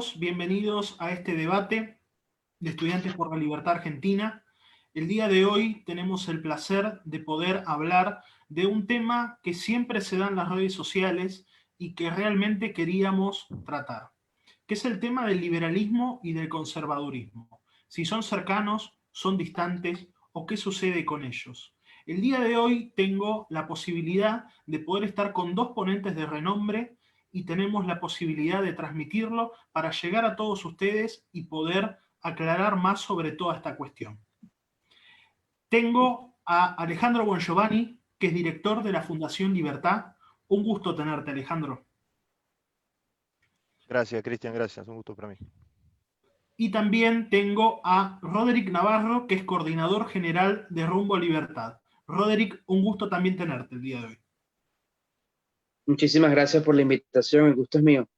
todos, bienvenidos a este debate de Estudiantes por la Libertad Argentina. El día de hoy tenemos el placer de poder hablar de un tema que siempre se da en las redes sociales y que realmente queríamos tratar, que es el tema del liberalismo y del conservadurismo. Si son cercanos, son distantes o qué sucede con ellos. El día de hoy tengo la posibilidad de poder estar con dos ponentes de renombre y tenemos la posibilidad de transmitirlo para llegar a todos ustedes y poder aclarar más sobre toda esta cuestión. Tengo a Alejandro Bongiovanni, que es director de la Fundación Libertad. Un gusto tenerte, Alejandro. Gracias, Cristian, gracias. Un gusto para mí. Y también tengo a Roderick Navarro, que es coordinador general de Rumbo a Libertad. Roderick, un gusto también tenerte el día de hoy. Muchísimas gracias por la invitación, el gusto es mío.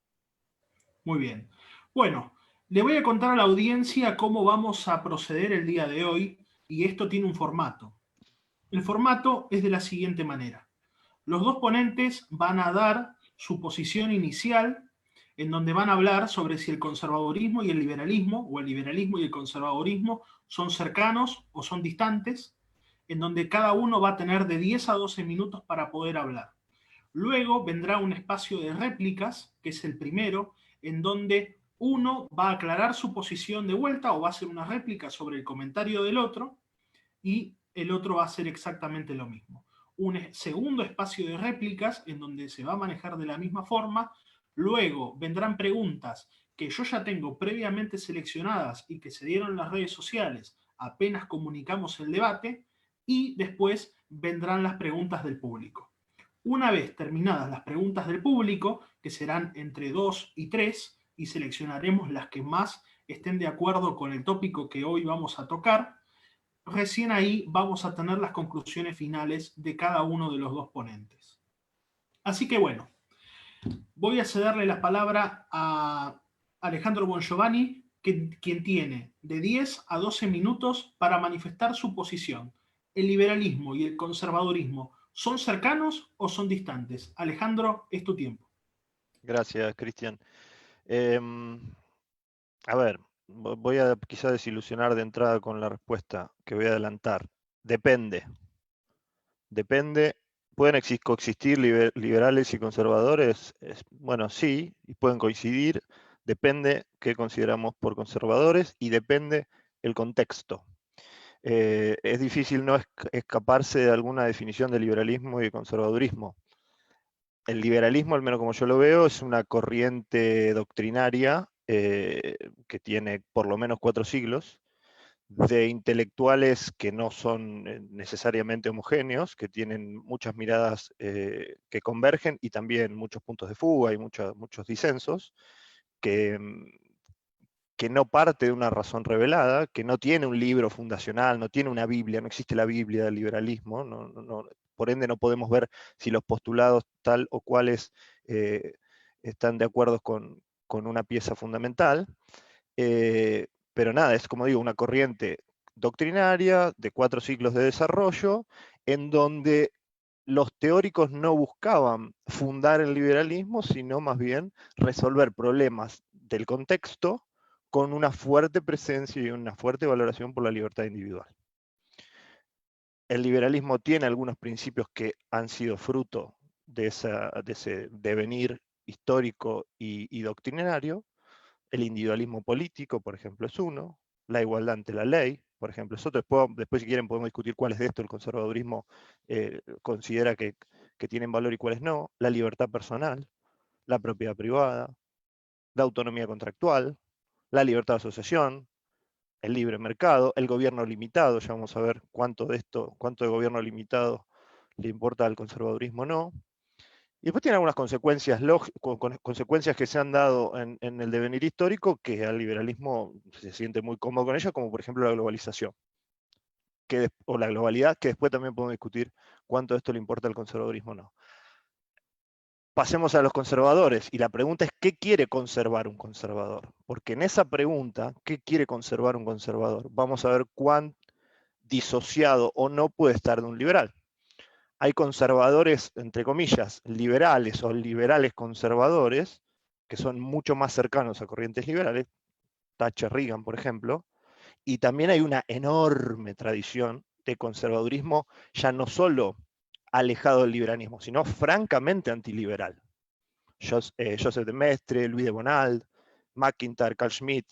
Muy bien. Bueno, le voy a contar a la audiencia cómo vamos a proceder el día de hoy, y esto tiene un formato. El formato es de la siguiente manera. Los dos ponentes van a dar su posición inicial, en donde van a hablar sobre si el conservadurismo y el liberalismo, o el liberalismo y el conservadurismo, son cercanos o son distantes, en donde cada uno va a tener de 10 a 12 minutos para poder hablar. Luego vendrá un espacio de réplicas, que es el primero, en donde uno va a aclarar su posición de vuelta o va a hacer una réplica sobre el comentario del otro y el otro va a hacer exactamente lo mismo. Un segundo espacio de réplicas en donde se va a manejar de la misma forma. Luego vendrán preguntas que yo ya tengo previamente seleccionadas y que se dieron en las redes sociales apenas comunicamos el debate, y después vendrán las preguntas del público. Una vez terminadas las preguntas del público, que serán entre 2 y 3, y seleccionaremos las que más estén de acuerdo con el tópico que hoy vamos a tocar, recién ahí vamos a tener las conclusiones finales de cada uno de los dos ponentes. Así que bueno, voy a cederle la palabra a Alejandro Bongiovanni, quien tiene de 10 a 12 minutos para manifestar su posición. ¿El liberalismo y el conservadurismo son cercanos o son distantes? Alejandro, es tu tiempo. Gracias, Cristian. A ver, voy a quizá desilusionar de entrada con la respuesta que voy a adelantar. Depende. Depende. ¿Pueden coexistir liberales y conservadores? Bueno, sí, y pueden coincidir. Depende qué consideramos por conservadores y depende el contexto. Es difícil no escaparse de alguna definición de liberalismo y de conservadurismo. El liberalismo, al menos como yo lo veo, es una corriente doctrinaria que tiene por lo menos 4 siglos, de intelectuales que no son necesariamente homogéneos, que tienen muchas miradas que convergen y también muchos puntos de fuga y muchos disensos, que no parte de una razón revelada, que no tiene un libro fundacional, no tiene una Biblia, no existe la Biblia del liberalismo, por ende no podemos ver si los postulados tal o cuales están de acuerdo con una pieza fundamental, pero nada, es como digo, una corriente doctrinaria de 4 siglos de desarrollo, en donde los teóricos no buscaban fundar el liberalismo, sino más bien resolver problemas del contexto con una fuerte presencia y una fuerte valoración por la libertad individual. El liberalismo tiene algunos principios que han sido fruto de ese devenir histórico y doctrinario. El individualismo político, por ejemplo, es uno. La igualdad ante la ley, por ejemplo, es otro. Después si quieren, podemos discutir cuáles de estos el conservadurismo considera que tienen valor y cuáles no. La libertad personal, la propiedad privada, la autonomía contractual, la libertad de asociación, el libre mercado, el gobierno limitado. Ya vamos a ver cuánto de gobierno limitado le importa al conservadurismo o no. Y después tiene algunas consecuencias que se han dado en el devenir histórico que al liberalismo se siente muy cómodo con ellas, como por ejemplo la globalización, o la globalidad, que después también podemos discutir cuánto de esto le importa al conservadurismo o no. Pasemos a los conservadores, y la pregunta es, ¿qué quiere conservar un conservador? Porque en esa pregunta, ¿qué quiere conservar un conservador? Vamos a ver cuán disociado o no puede estar de un liberal. Hay conservadores, entre comillas, liberales o liberales conservadores, que son mucho más cercanos a corrientes liberales, Thatcher, Reagan, por ejemplo, y también hay una enorme tradición de conservadurismo, ya no solo alejado del liberalismo, sino francamente antiliberal. Joseph de Maistre, Louis de Bonald, McIntyre, Carl Schmitt.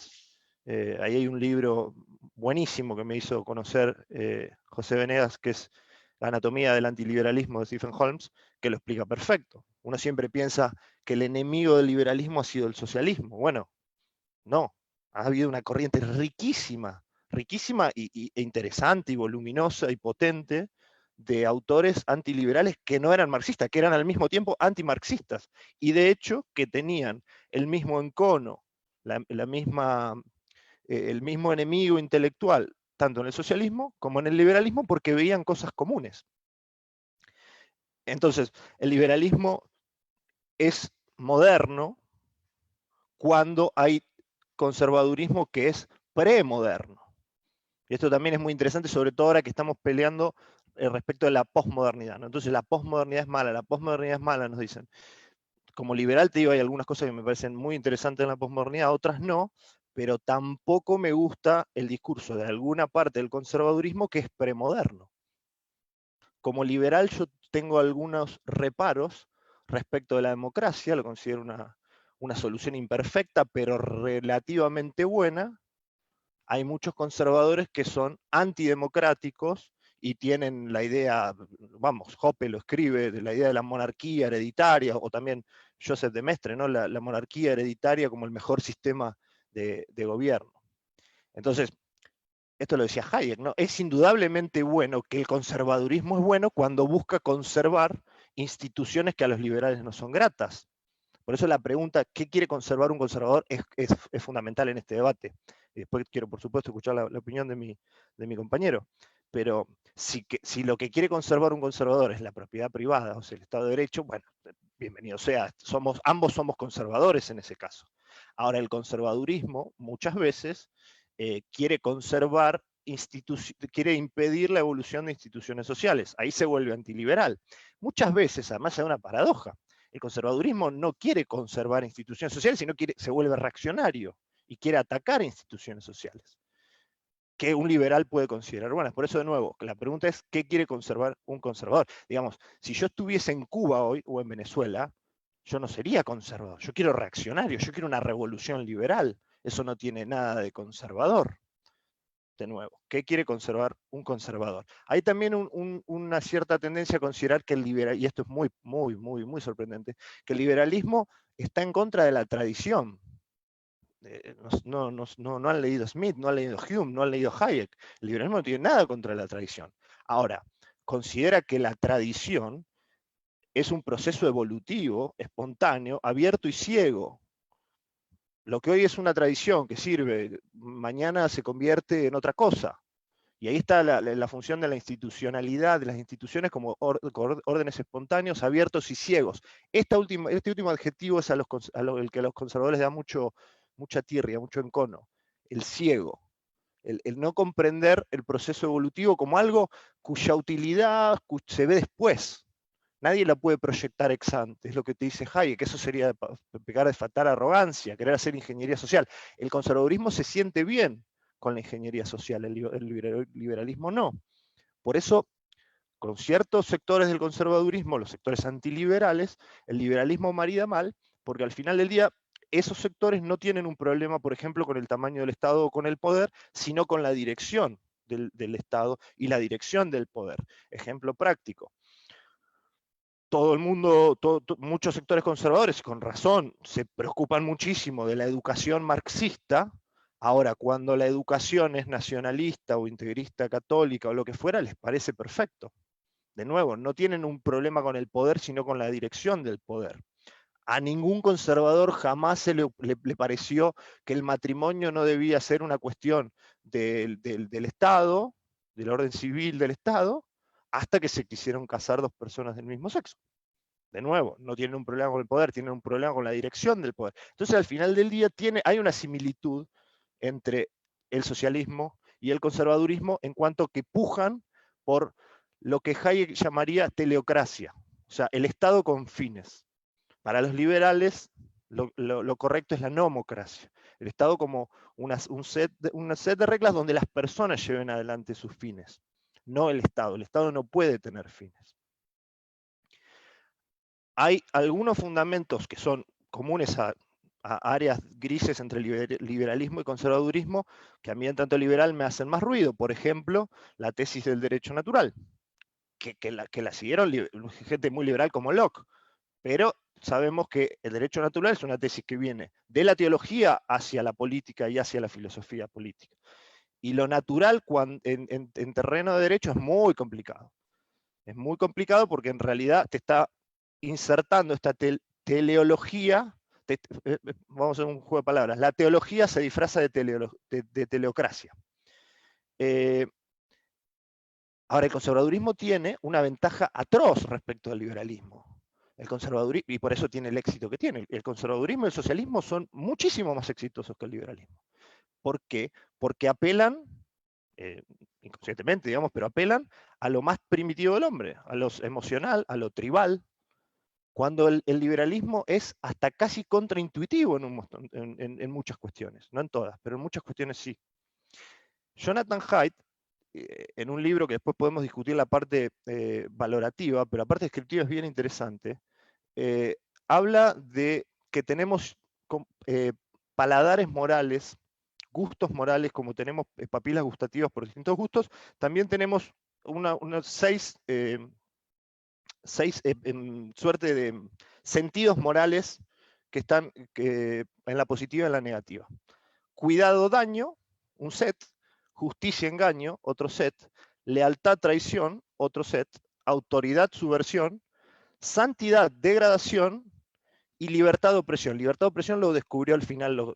Ahí hay un libro buenísimo que me hizo conocer José Venegas, que es La anatomía del antiliberalismo de Stephen Holmes, que lo explica perfecto. Uno siempre piensa que el enemigo del liberalismo ha sido el socialismo. Bueno, no. Ha habido una corriente riquísima e interesante y voluminosa y potente de autores antiliberales que no eran marxistas, que eran al mismo tiempo antimarxistas, y de hecho que tenían el mismo encono, el mismo enemigo intelectual, tanto en el socialismo como en el liberalismo, porque veían cosas comunes. Entonces, el liberalismo es moderno cuando hay conservadurismo que es premoderno. Y esto también es muy interesante, sobre todo ahora que estamos peleando respecto de la posmodernidad, ¿no? Entonces la posmodernidad es mala, nos dicen. Como liberal te digo, hay algunas cosas que me parecen muy interesantes en la posmodernidad, otras no, pero tampoco me gusta el discurso de alguna parte del conservadurismo que es premoderno. Como liberal yo tengo algunos reparos respecto de la democracia, lo considero una solución imperfecta, pero relativamente buena. Hay muchos conservadores que son antidemocráticos y tienen la idea, vamos, Hoppe lo escribe, de la idea de la monarquía hereditaria, o también Joseph de Maistre, ¿no? La monarquía hereditaria como el mejor sistema de gobierno. Entonces, esto lo decía Hayek, ¿no? Es indudablemente bueno que el conservadurismo es bueno cuando busca conservar instituciones que a los liberales no son gratas. Por eso la pregunta, ¿qué quiere conservar un conservador? Es fundamental en este debate. Y después quiero, por supuesto, escuchar la opinión de mi compañero. Pero si lo que quiere conservar un conservador es la propiedad privada, o sea, el Estado de Derecho, bueno, bienvenido sea, ambos somos conservadores en ese caso. Ahora, el conservadurismo muchas veces quiere conservar, quiere impedir la evolución de instituciones sociales. Ahí se vuelve antiliberal. Muchas veces, además, hay una paradoja. El conservadurismo no quiere conservar instituciones sociales, sino se vuelve reaccionario y quiere atacar instituciones sociales, que un liberal puede considerar buenas. Por eso, de nuevo, la pregunta es, ¿qué quiere conservar un conservador? Digamos, si yo estuviese en Cuba hoy o en Venezuela, yo no sería conservador, yo quiero reaccionario, yo quiero una revolución liberal. Eso no tiene nada de conservador. De nuevo, ¿qué quiere conservar un conservador? Hay también una cierta tendencia a considerar que el liberalismo, y esto es muy sorprendente, que el liberalismo está en contra de la tradición. No han leído Smith, no han leído Hume, no han leído Hayek. El liberalismo no tiene nada contra la tradición. Ahora, considera que la tradición es un proceso evolutivo, espontáneo, abierto y ciego. Lo que hoy es una tradición que sirve, mañana se convierte en otra cosa. Y ahí está la función de la institucionalidad, de las instituciones como órdenes espontáneos, abiertos y ciegos. Este último adjetivo es el que a los conservadores le da mucha tirria, mucho encono. El ciego. El no comprender el proceso evolutivo como algo cuya utilidad se ve después. Nadie la puede proyectar ex ante, es lo que te dice Hayek, que eso sería pecar de fatal arrogancia, querer hacer ingeniería social. El conservadurismo se siente bien con la ingeniería social, el liberalismo no. Por eso, con ciertos sectores del conservadurismo, los sectores antiliberales, el liberalismo marida mal, porque al final del día esos sectores no tienen un problema, por ejemplo, con el tamaño del Estado o con el poder, sino con la dirección del Estado y la dirección del poder. Ejemplo práctico. Todo el mundo, muchos sectores conservadores, con razón, se preocupan muchísimo de la educación marxista. Ahora, cuando la educación es nacionalista o integrista católica o lo que fuera, les parece perfecto. De nuevo, no tienen un problema con el poder, sino con la dirección del poder. A ningún conservador jamás le pareció que el matrimonio no debía ser una cuestión del Estado, del orden civil del Estado, hasta que se quisieron casar dos personas del mismo sexo. De nuevo, no tienen un problema con el poder, tienen un problema con la dirección del poder. Entonces, al final del día hay una similitud entre el socialismo y el conservadurismo en cuanto que pujan por lo que Hayek llamaría teleocracia, o sea, el Estado con fines. Para los liberales, Lo correcto es la nomocracia. El Estado como una set de reglas donde las personas lleven adelante sus fines, no el Estado. El Estado no puede tener fines. Hay algunos fundamentos que son comunes a áreas grises entre liberalismo y conservadurismo que a mí en tanto liberal me hacen más ruido. Por ejemplo, la tesis del derecho natural, que la siguieron gente muy liberal como Locke, pero sabemos que el derecho natural es una tesis que viene de la teología hacia la política y hacia la filosofía política. Y lo natural en terreno de derecho es muy complicado. Es muy complicado porque en realidad te está insertando esta teleología. Vamos a hacer un juego de palabras. La teología se disfraza de teleocracia. Ahora, el conservadurismo tiene una ventaja atroz respecto al liberalismo. El conservadurismo, y por eso tiene el éxito que tiene. El conservadurismo y el socialismo son muchísimo más exitosos que el liberalismo. ¿Por qué? Porque apelan, inconscientemente, digamos, pero apelan a lo más primitivo del hombre, a lo emocional, a lo tribal, cuando el liberalismo es hasta casi contraintuitivo en muchas cuestiones, no en todas, pero en muchas cuestiones sí. Jonathan Haidt, en un libro que después podemos discutir la parte valorativa, pero la parte descriptiva es bien interesante, habla de que tenemos paladares morales, gustos morales, como tenemos papilas gustativas por distintos gustos, también tenemos unas seis suerte de sentidos morales que están en la positiva y en la negativa. Cuidado, daño, un set. Justicia, engaño, otro set. Lealtad, traición, otro set. Autoridad, subversión. Santidad, degradación. Y libertad, opresión. Libertad, opresión lo descubrió al final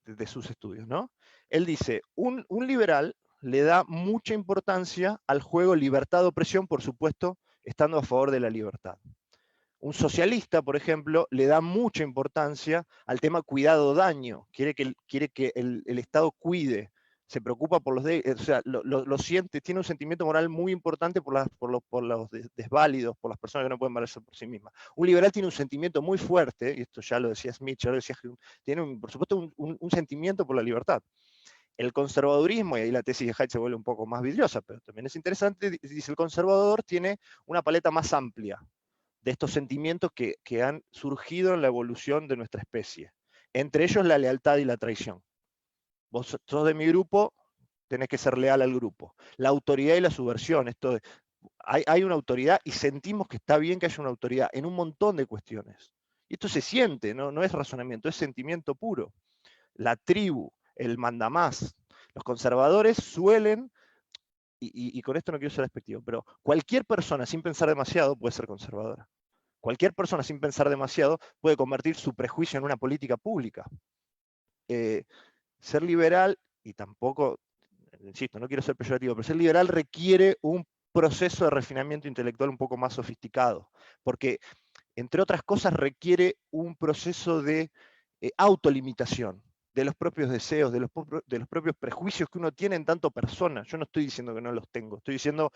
de sus estudios, ¿no? Él dice, un liberal le da mucha importancia al juego libertad, opresión, por supuesto, estando a favor de la libertad. Un socialista, por ejemplo, le da mucha importancia al tema cuidado-daño. Quiere que el Estado cuide, se preocupa por los o sea, lo siente, tiene un sentimiento moral muy importante por los desválidos, por las personas que no pueden valerse por sí mismas. Un liberal tiene un sentimiento muy fuerte, y esto ya lo decía Smith, ya lo decía Hume, tiene por supuesto un sentimiento por la libertad. El conservadurismo, y ahí la tesis de Haidt se vuelve un poco más vidriosa, pero también es interesante, dice el conservador tiene una paleta más amplia de estos sentimientos que han surgido en la evolución de nuestra especie. Entre ellos la lealtad y la traición. Vos sos de mi grupo, tenés que ser leal al grupo. La autoridad y la subversión. Hay una autoridad y sentimos que está bien que haya una autoridad en un montón de cuestiones. Y esto se siente, no es razonamiento, es sentimiento puro. La tribu, el mandamás. Los conservadores suelen, y con esto no quiero ser despectivo, pero cualquier persona sin pensar demasiado puede ser conservadora. Cualquier persona sin pensar demasiado puede convertir su prejuicio en una política pública. Ser liberal, y tampoco, insisto, no quiero ser peyorativo, pero ser liberal requiere un proceso de refinamiento intelectual un poco más sofisticado, porque, entre otras cosas, requiere un proceso de autolimitación de los propios deseos, de los propios prejuicios que uno tiene en tanto persona. Yo no estoy diciendo que no los tengo, estoy diciendo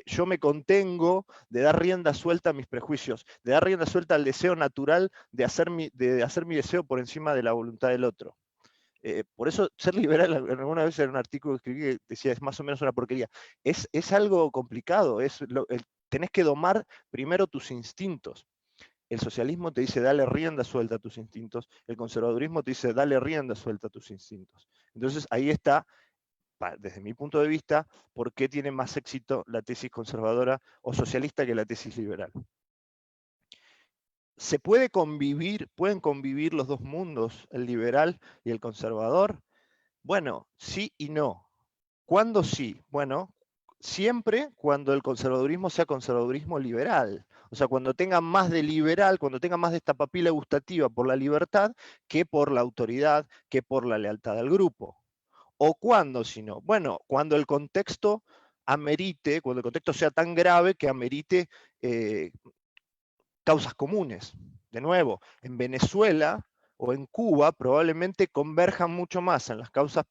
yo me contengo de dar rienda suelta a mis prejuicios, de dar rienda suelta al deseo natural de hacer mi deseo por encima de la voluntad del otro. Por eso ser liberal, alguna vez en un artículo que escribí que decía es más o menos una porquería. Es algo complicado, tenés que domar primero tus instintos. El socialismo te dice dale rienda suelta a tus instintos, el conservadurismo te dice dale rienda suelta a tus instintos. Entonces ahí está, desde mi punto de vista, por qué tiene más éxito la tesis conservadora o socialista que la tesis liberal. Pueden convivir los dos mundos, el liberal y el conservador? Bueno, sí y no. ¿Cuándo sí? Bueno, siempre cuando el conservadurismo sea conservadurismo liberal. O sea, cuando tenga más de liberal, cuando tenga más de esta papila gustativa por la libertad que por la autoridad, que por la lealtad al grupo. ¿O cuándo, si no? Bueno, cuando el contexto amerite, cuando el contexto sea tan grave que amerite causas comunes. De nuevo, en Venezuela o en Cuba probablemente converjan mucho más en las causas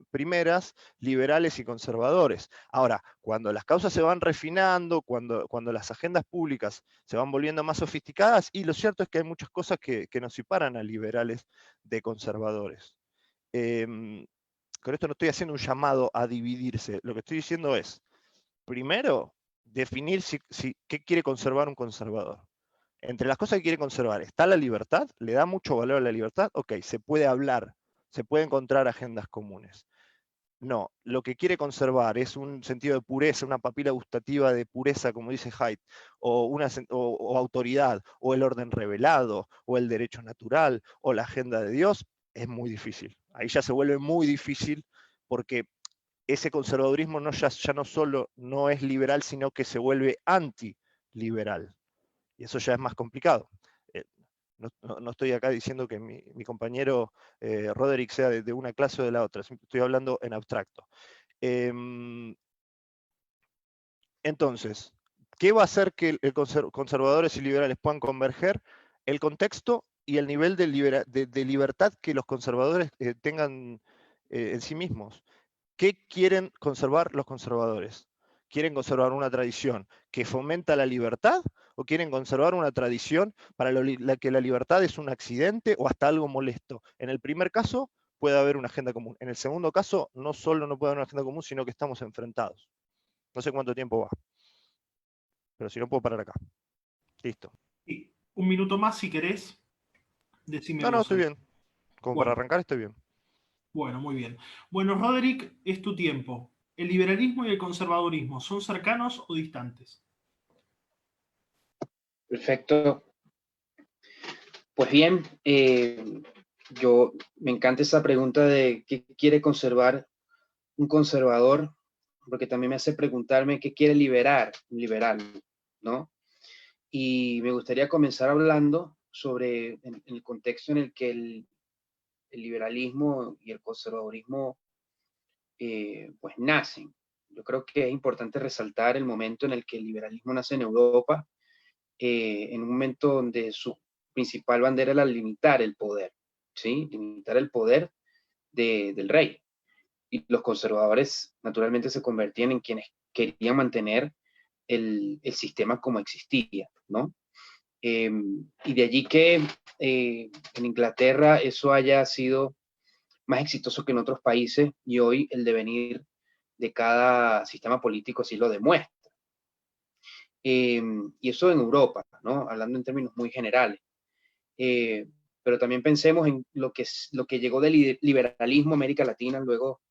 primeras, liberales y conservadores. Ahora, cuando las causas se van refinando, cuando las agendas públicas se van volviendo más sofisticadas, y lo cierto es que hay muchas cosas que nos separan a liberales de conservadores. Con esto no estoy haciendo un llamado a dividirse, lo que estoy diciendo es, primero, definir qué quiere conservar un conservador. Entre las cosas que quiere conservar, ¿está la libertad? ¿Le da mucho valor a la libertad? Ok, se puede hablar, se puede encontrar agendas comunes. No, lo que quiere conservar es un sentido de pureza, una papila gustativa de pureza, como dice Haidt, o autoridad, o el orden revelado, o el derecho natural, o la agenda de Dios, es muy difícil. Ahí ya se vuelve muy difícil porque ese conservadurismo ya no solo no es liberal, sino que se vuelve antiliberal. Y eso ya es más complicado. No estoy acá diciendo que mi compañero Roderick sea de una clase o de la otra, estoy hablando en abstracto. Entonces, ¿qué va a hacer que conservadores y liberales puedan converger? El contexto y el nivel de libertad que los conservadores tengan en sí mismos. ¿Qué quieren conservar los conservadores? ¿Quieren conservar una tradición que fomenta la libertad o quieren conservar una tradición para la que la libertad es un accidente o hasta algo molesto? En el primer caso puede haber una agenda común. En el segundo caso no solo no puede haber una agenda común, sino que estamos enfrentados. No sé cuánto tiempo va, pero si no puedo parar acá. Listo. Y un minuto más si querés. Decime No, vos. estoy bien. Como para Bueno, arrancar estoy bien. bueno, muy bien. Bueno, Roderick, es tu tiempo. ¿El liberalismo y el conservadurismo son cercanos o distantes? Perfecto. Pues bien, yo me encanta esa pregunta de qué quiere conservar un conservador, porque también me hace preguntarme qué quiere liberar un liberal, ¿no? Y me gustaría comenzar hablando sobre en el contexto en el que el liberalismo y el conservadurismo pues nacen. Yo creo que es importante resaltar el momento en el que el liberalismo nace en Europa, en un momento donde su principal bandera era limitar el poder, ¿sí? Limitar el poder del rey. Y los conservadores naturalmente se convertían en quienes querían mantener el sistema como existía, ¿no? Y de allí que en Inglaterra eso haya sido más exitoso que en otros países y hoy el devenir de cada sistema político así lo demuestra. Y eso en Europa, ¿no? Hablando en términos muy generales. Pero también pensemos en lo que llegó del liberalismo a América Latina luego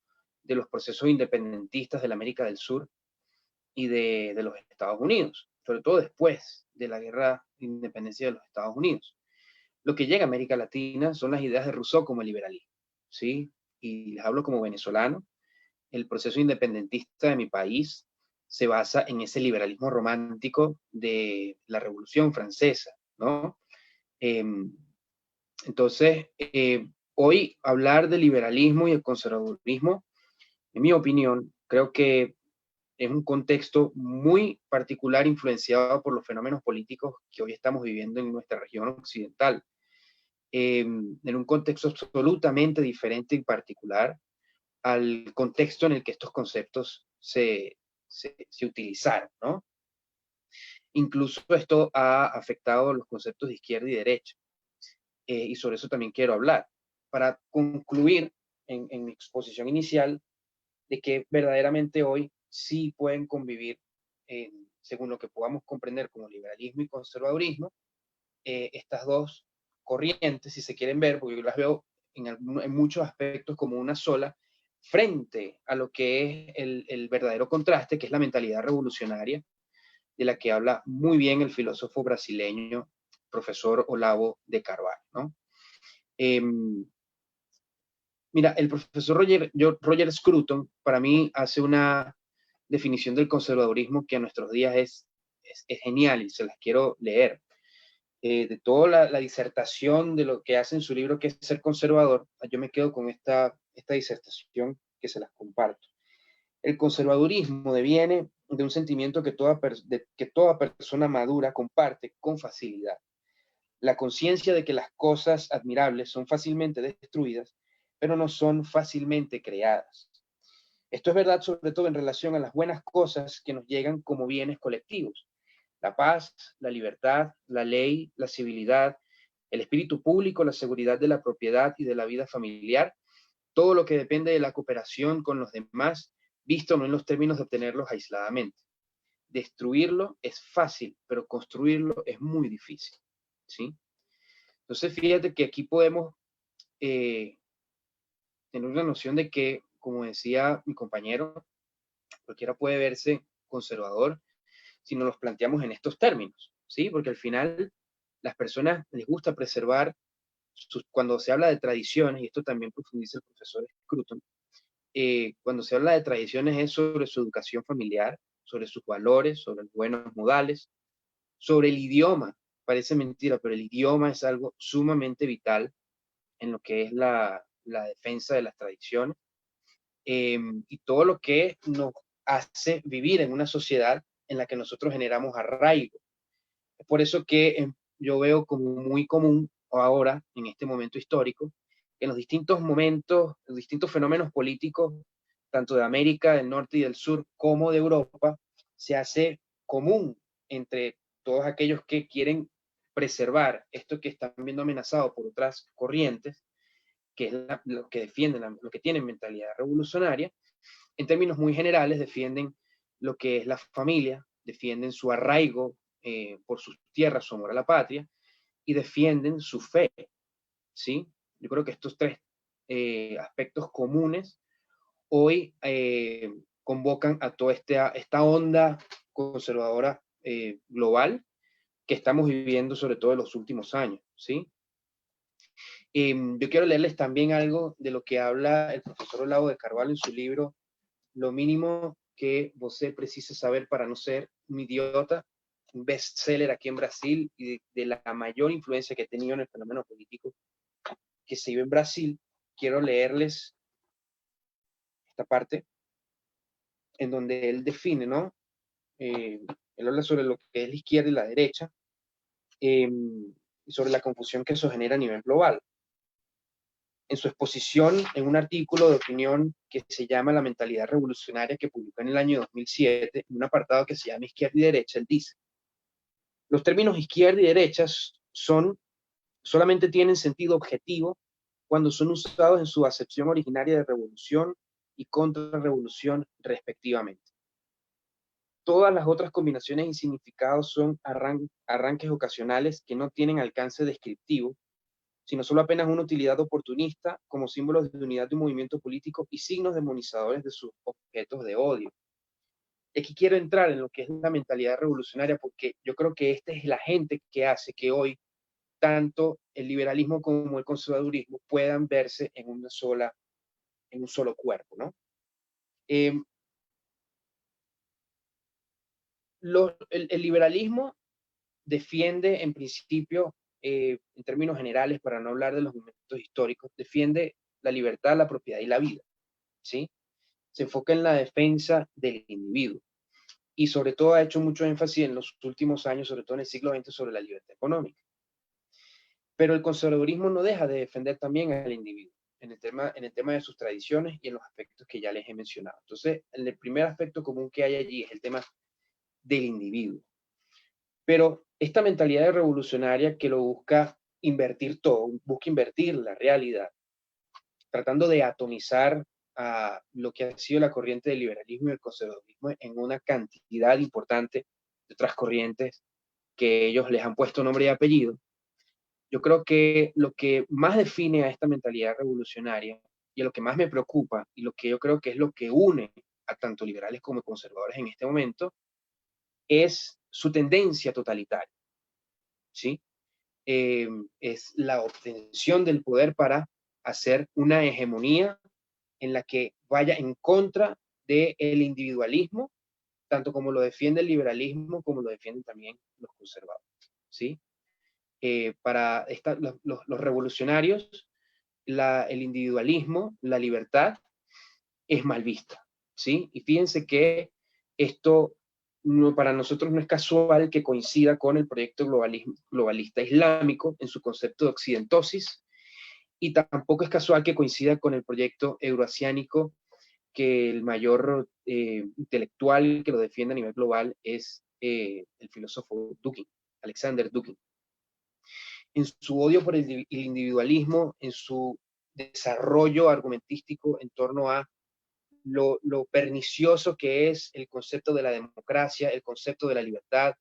de los procesos independentistas de la América del Sur y de los Estados Unidos, sobre todo después de la guerra de independencia de los Estados Unidos. Lo que llega a América Latina son las ideas de Rousseau como liberalismo, ¿sí? Y les hablo como venezolano. El proceso independentista de mi país se basa en ese liberalismo romántico de la Revolución Francesa, ¿no? Entonces, hoy hablar de liberalismo y el conservadurismo, en mi opinión, creo que es un contexto muy particular influenciado por los fenómenos políticos que hoy estamos viviendo en nuestra región occidental. En un contexto absolutamente diferente y particular al contexto en el que estos conceptos se utilizaron, ¿no? Incluso esto ha afectado los conceptos de izquierda y derecha, y sobre eso también quiero hablar. Para concluir en mi exposición inicial, de que verdaderamente hoy sí pueden convivir, según lo que podamos comprender como liberalismo y conservadurismo, estas dos corrientes, si se quieren ver, porque yo las veo en muchos aspectos como una sola, frente a lo que es el verdadero contraste, que es la mentalidad revolucionaria, de la que habla muy bien el filósofo brasileño, profesor Olavo de Carvalho, ¿no? Mira, el profesor Roger Scruton, para mí, hace una definición del conservadurismo que a nuestros días es genial y se las quiero leer. De toda la disertación de lo que hace en su libro, que es ser conservador, yo me quedo con esta disertación que se las comparto. El conservadurismo deviene de un sentimiento que toda persona madura comparte con facilidad. la conciencia de que las cosas admirables son fácilmente destruidas, pero no son fácilmente creadas. Esto es verdad sobre todo en relación a las buenas cosas que nos llegan como bienes colectivos. La paz, la libertad, la ley, la civilidad, el espíritu público, la seguridad de la propiedad y de la vida familiar, todo lo que depende de la cooperación con los demás, visto no en los términos de obtenerlos aisladamente. Destruirlo es fácil, pero construirlo es muy difícil, ¿sí? Entonces, fíjate que aquí podemos tener una noción de que, como decía mi compañero, cualquiera puede verse conservador si nos los planteamos en estos términos, ¿sí? Porque al final las personas les gusta preservar, cuando se habla de tradiciones, y esto también profundiza el profesor Scruton, cuando se habla de tradiciones es sobre su educación familiar, sobre sus valores, sobre los buenos modales, sobre el idioma. Parece mentira, pero el idioma es algo sumamente vital en lo que es la defensa de las tradiciones, y todo lo que nos hace vivir en una sociedad en la que nosotros generamos arraigo. Es por eso que yo veo como muy común ahora, en este momento histórico, que en los distintos momentos, los distintos fenómenos políticos, tanto de América del Norte y del Sur como de Europa, se hace común entre todos aquellos que quieren preservar esto que están viendo amenazado por otras corrientes, que es lo que defienden, lo que tienen mentalidad revolucionaria. En términos muy generales, defienden lo que es la familia, defienden su arraigo por sus tierras, su amor a la patria, y defienden su fe, ¿sí? Yo creo que estos tres aspectos comunes hoy convocan a toda esta onda conservadora global que estamos viviendo, sobre todo en los últimos años, ¿sí? Yo quiero leerles también algo de lo que habla el profesor Olavo de Carvalho en su libro Lo mínimo que você precisa saber para no ser un idiota, un bestseller aquí en Brasil y de la mayor influencia que ha tenido en el fenómeno político que se vive en Brasil. Quiero leerles esta parte en donde él define, ¿no? Él habla sobre lo que es la izquierda y la derecha, y sobre la confusión que eso genera a nivel global. En su exposición en un artículo de opinión que se llama La mentalidad revolucionaria, que publicó en el año 2007, en un apartado que se llama Izquierda y Derecha, él dice: los términos izquierda y derecha solamente tienen sentido objetivo cuando son usados en su acepción originaria de revolución y contrarrevolución respectivamente. Todas las otras combinaciones y significados son arranques ocasionales que no tienen alcance descriptivo, sino solo apenas una utilidad oportunista como símbolos de unidad de un movimiento político y signos demonizadores de sus objetos de odio. Y aquí quiero entrar en lo que es la mentalidad revolucionaria, porque yo creo que esta es la gente que hace que hoy tanto el liberalismo como el conservadurismo puedan verse en un solo cuerpo, ¿no? El liberalismo defiende, en principio, en términos generales, para no hablar de los momentos históricos, defiende la libertad, la propiedad y la vida, ¿sí? Se enfoca en la defensa del individuo y sobre todo ha hecho mucho énfasis en los últimos años, sobre todo en el siglo XX, sobre la libertad económica. Pero el conservadurismo no deja de defender también al individuo en el tema de sus tradiciones y en los aspectos que ya les he mencionado. Entonces, el primer aspecto común que hay allí es el tema del individuo. Pero esta mentalidad revolucionaria que lo busca invertir todo, busca invertir la realidad, tratando de atomizar a lo que ha sido la corriente del liberalismo y el conservadurismo en una cantidad importante de otras corrientes que ellos les han puesto nombre y apellido. Yo creo que lo que más define a esta mentalidad revolucionaria y lo que más me preocupa y lo que yo creo que es lo que une a tanto liberales como conservadores en este momento es su tendencia totalitaria, ¿sí? Es la obtención del poder para hacer una hegemonía en la que vaya en contra del individualismo, tanto como lo defiende el liberalismo, como lo defienden también los conservadores, ¿sí? Para los revolucionarios, el individualismo, la libertad, es mal vista, ¿sí? Y fíjense que esto para nosotros no es casual que coincida con el proyecto globalista islámico en su concepto de occidentosis, y tampoco es casual que coincida con el proyecto euroasiánico, que el mayor intelectual que lo defiende a nivel global es el filósofo Dugin, Alexander Dugin. En su odio por el individualismo, en su desarrollo argumentístico en torno a lo pernicioso que es el concepto de la democracia, el concepto de la libertad,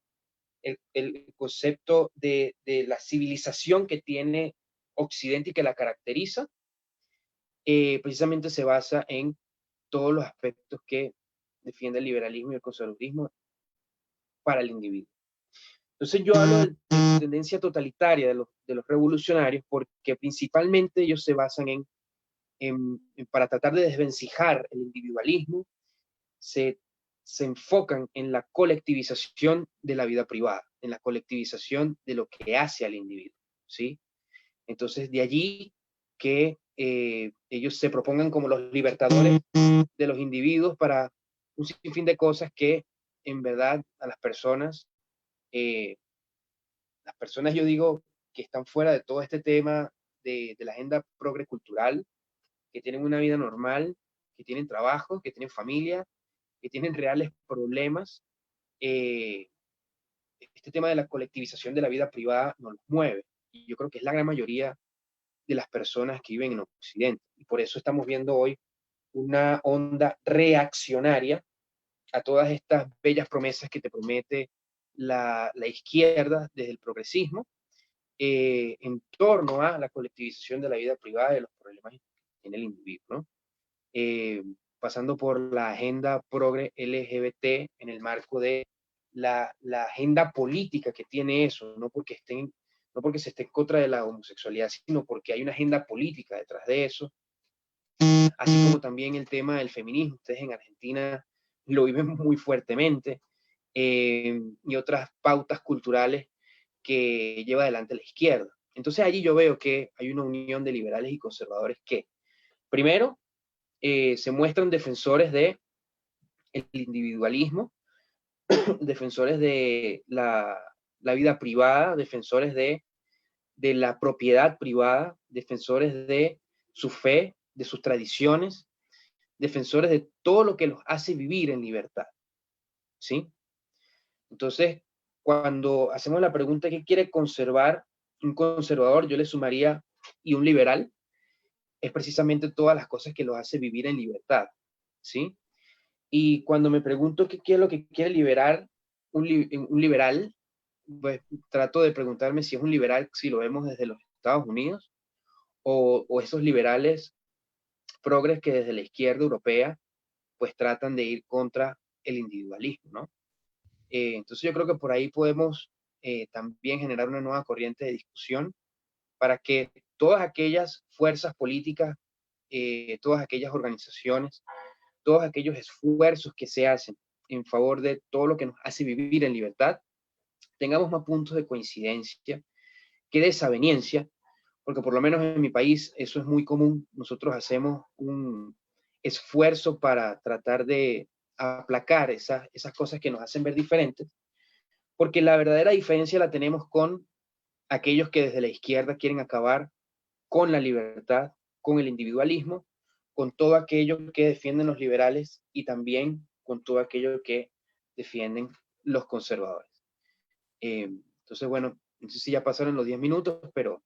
el concepto de la civilización que tiene Occidente y que la caracteriza, precisamente se basa en todos los aspectos que defiende el liberalismo y el conservadurismo para el individuo. Entonces yo hablo de tendencia totalitaria de los revolucionarios porque principalmente ellos se basan para tratar de desvencijar el individualismo, se enfocan en la colectivización de la vida privada, en la colectivización de lo que hace al individuo, ¿sí? Entonces, de allí que ellos se propongan como los libertadores de los individuos para un sinfín de cosas que, en verdad, a las personas yo digo, que están fuera de todo este tema de la agenda progrecultural, que tienen una vida normal, que tienen trabajo, que tienen familia, que tienen reales problemas, este tema de la colectivización de la vida privada no los mueve. Y yo creo que es la gran mayoría de las personas que viven en Occidente. Y por eso estamos viendo hoy una onda reaccionaria a todas estas bellas promesas que te promete la izquierda desde el progresismo, en torno a la colectivización de la vida privada y de los problemas que tiene el individuo, ¿no? Pasando por la agenda progre LGBT en el marco de la agenda política que tiene eso, no porque se esté en contra de la homosexualidad, sino porque hay una agenda política detrás de eso, así como también el tema del feminismo. Ustedes en Argentina lo viven muy fuertemente, y otras pautas culturales que lleva adelante la izquierda. Entonces allí yo veo que hay una unión de liberales y conservadores que, primero, se muestran defensores del individualismo, defensores de la vida privada, defensores de la propiedad privada, defensores de su fe, de sus tradiciones, defensores de todo lo que los hace vivir en libertad, ¿sí? Entonces, cuando hacemos la pregunta ¿qué quiere conservar un conservador? Yo le sumaría, y un liberal, es precisamente todas las cosas que los hace vivir en libertad, ¿sí? Y cuando me pregunto qué es lo que quiere liberar un liberal, pues trato de preguntarme si es un liberal, si lo vemos desde los Estados Unidos, o esos liberales progres que desde la izquierda europea, pues tratan de ir contra el individualismo, ¿no? Entonces yo creo que por ahí podemos también generar una nueva corriente de discusión para que todas aquellas fuerzas políticas, todas aquellas organizaciones, todos aquellos esfuerzos que se hacen en favor de todo lo que nos hace vivir en libertad, tengamos más puntos de coincidencia que desaveniencia, porque por lo menos en mi país eso es muy común. Nosotros hacemos un esfuerzo para tratar de aplacar esas cosas que nos hacen ver diferentes, porque la verdadera diferencia la tenemos con aquellos que desde la izquierda quieren acabar con la libertad, con el individualismo, con todo aquello que defienden los liberales y también con todo aquello que defienden los conservadores. Entonces, bueno, no sé si ya pasaron los 10 minutos, pero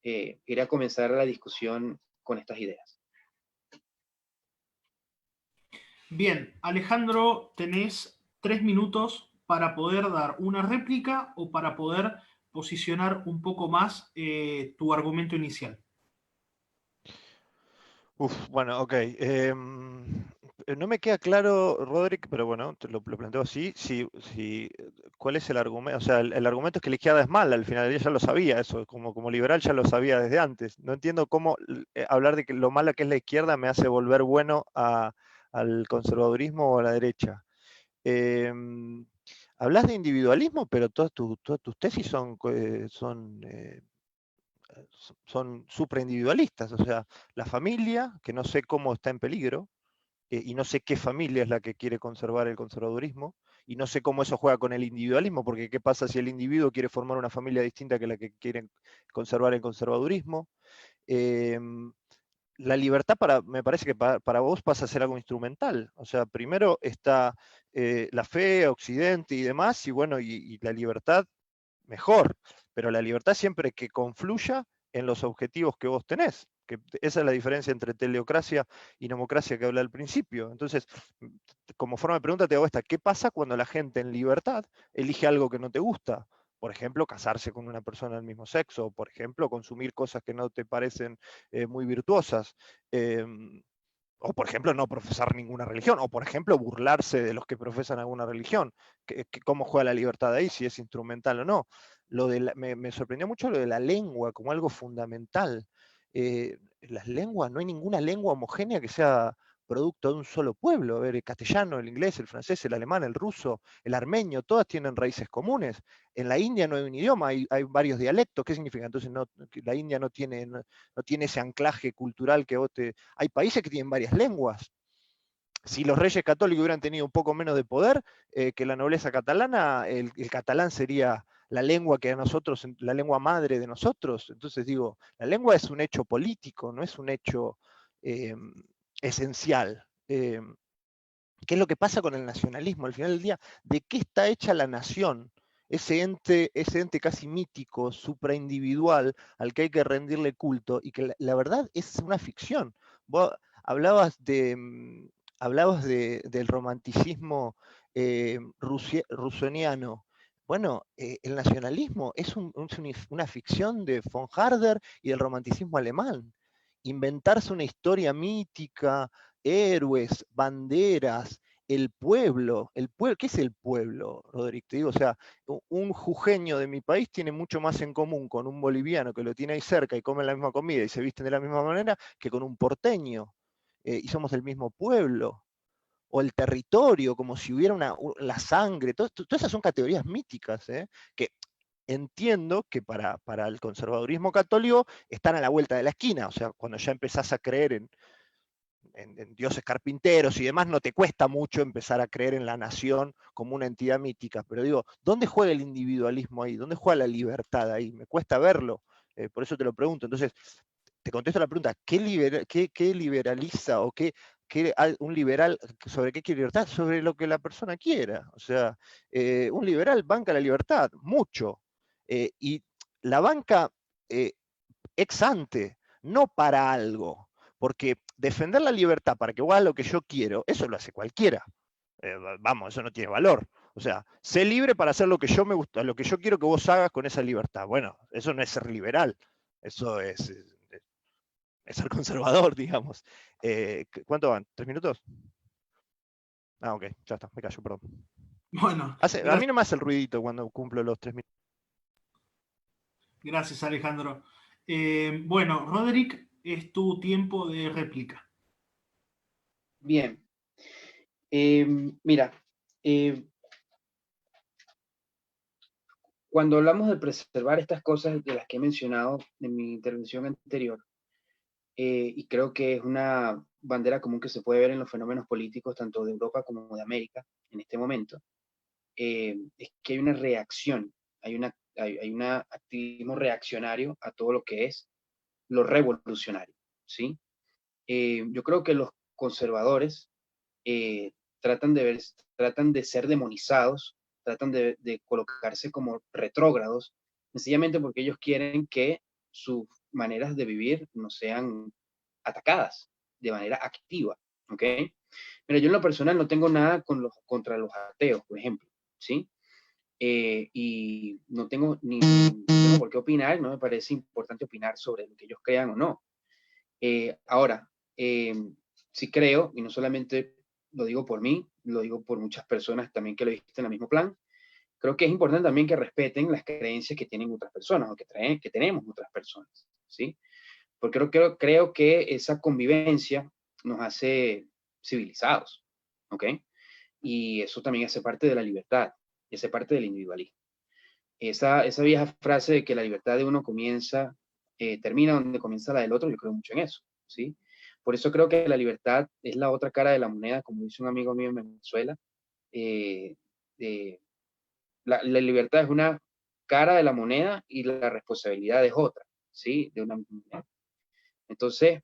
iré a comenzar la discusión con estas ideas. Bien, Alejandro, tenés 3 minutos para poder dar una réplica o para poder posicionar un poco más tu argumento inicial. Bueno, ok. No me queda claro, Roderick, pero bueno, te lo planteo así. ¿Cuál es el argumento? O sea, el argumento es que la izquierda es mala, al final ella ya lo sabía, eso, como liberal ya lo sabía desde antes. No entiendo cómo hablar de que lo mala que es la izquierda me hace volver bueno al conservadurismo o a la derecha. Hablas de individualismo, pero todas tus tesis son supraindividualistas, o sea, la familia, que no sé cómo está en peligro, y no sé qué familia es la que quiere conservar el conservadurismo, y no sé cómo eso juega con el individualismo, porque ¿qué pasa si el individuo quiere formar una familia distinta que la que quieren conservar el conservadurismo? La libertad me parece que para vos pasa a ser algo instrumental. O sea, primero está la fe, Occidente y demás, y bueno, y la libertad mejor, pero la libertad siempre que confluya en los objetivos que vos tenés. Que esa es la diferencia entre teleocracia y democracia que hablé al principio. Entonces, como forma de pregunta te hago esta, ¿qué pasa cuando la gente en libertad elige algo que no te gusta? Por ejemplo, casarse con una persona del mismo sexo, o por ejemplo, consumir cosas que no te parecen muy virtuosas. O por ejemplo, no profesar ninguna religión, o por ejemplo, burlarse de los que profesan alguna religión. ¿Cómo juega la libertad ahí, si es instrumental o no? Me sorprendió mucho lo de la lengua como algo fundamental. Las lenguas, no hay ninguna lengua homogénea que sea producto de un solo pueblo. A ver, el castellano, el inglés, el francés, el alemán, el ruso, el armenio, todas tienen raíces comunes. En la India no hay un idioma, hay varios dialectos. ¿Qué significa? Entonces la India no tiene ese anclaje cultural que vos te... Hay países que tienen varias lenguas. Si los reyes católicos hubieran tenido un poco menos de poder que la nobleza catalana, el catalán sería la lengua que a nosotros, la lengua madre de nosotros. Entonces digo, la lengua es un hecho político, no es un hecho esencial. ¿Qué es lo que pasa con el nacionalismo? Al final del día, ¿de qué está hecha la nación? Ese ente casi mítico, supraindividual, al que hay que rendirle culto, y que la verdad es una ficción. Vos hablabas del romanticismo rusoniano. Bueno, el nacionalismo es una ficción de von Harder y del romanticismo alemán. Inventarse una historia mítica, héroes, banderas, el pueblo, ¿qué es el pueblo, Roderick? Te digo, o sea, un jujeño de mi país tiene mucho más en común con un boliviano que lo tiene ahí cerca y come la misma comida y se visten de la misma manera que con un porteño. Y somos del mismo pueblo. O el territorio, como si hubiera la sangre, todas esas son categorías míticas, que entiendo que para el conservadurismo católico están a la vuelta de la esquina, o sea, cuando ya empezás a creer en dioses carpinteros y demás, no te cuesta mucho empezar a creer en la nación como una entidad mítica, pero digo, ¿dónde juega el individualismo ahí? ¿Dónde juega la libertad ahí? Me cuesta verlo, por eso te lo pregunto. Entonces, te contesto la pregunta, ¿qué liberaliza o un liberal sobre qué quiere libertad? Sobre lo que la persona quiera. O sea, un liberal banca la libertad, mucho. Y la banca ex ante, no para algo. Porque defender la libertad para que vos hagas lo que yo quiero, eso lo hace cualquiera. Vamos, eso no tiene valor. O sea, sé libre para hacer lo que yo me gusta, lo que yo quiero que vos hagas con esa libertad. Bueno, eso no es ser liberal, eso es ser conservador, digamos. ¿Cuánto van? ¿3 minutos? Ah, ok, ya está, me callo, perdón. Bueno, A mí no me hace el ruidito cuando cumplo los 3 minutos. gracias Alejandro. Bueno, Roderick, es tu tiempo de réplica. Bien. Mira, cuando hablamos de preservar estas cosas de las que he mencionado en mi intervención anterior, y creo que es una bandera común que se puede ver en los fenómenos políticos tanto de Europa como de América en este momento, es que hay una reacción, hay un activismo reaccionario a todo lo que es lo revolucionario, ¿sí? Yo creo que los conservadores eh, tratan de ser demonizados, tratan de colocarse como retrógrados, sencillamente porque ellos quieren que sus maneras de vivir no sean atacadas de manera activa, ¿ok? Mira, yo en lo personal no tengo nada contra los ateos, por ejemplo, ¿sí? Y no tengo ni tengo por qué opinar, no me parece importante opinar sobre lo que ellos crean o no. Ahora, sí creo, y no solamente lo digo por mí, lo digo por muchas personas también que lo visten en el mismo plan, creo que es importante también que respeten las creencias que tienen otras personas o que tenemos otras personas, ¿sí? Porque creo que esa convivencia nos hace civilizados, ¿ok? Y eso también hace parte de la libertad, y hace parte del individualismo. Esa vieja frase de que la libertad de uno termina donde comienza la del otro, yo creo mucho en eso, ¿sí? Por eso creo que la libertad es la otra cara de la moneda, como dice un amigo mío en Venezuela. la libertad es una cara de la moneda y la responsabilidad es otra, ¿sí? De una misma moneda. Entonces,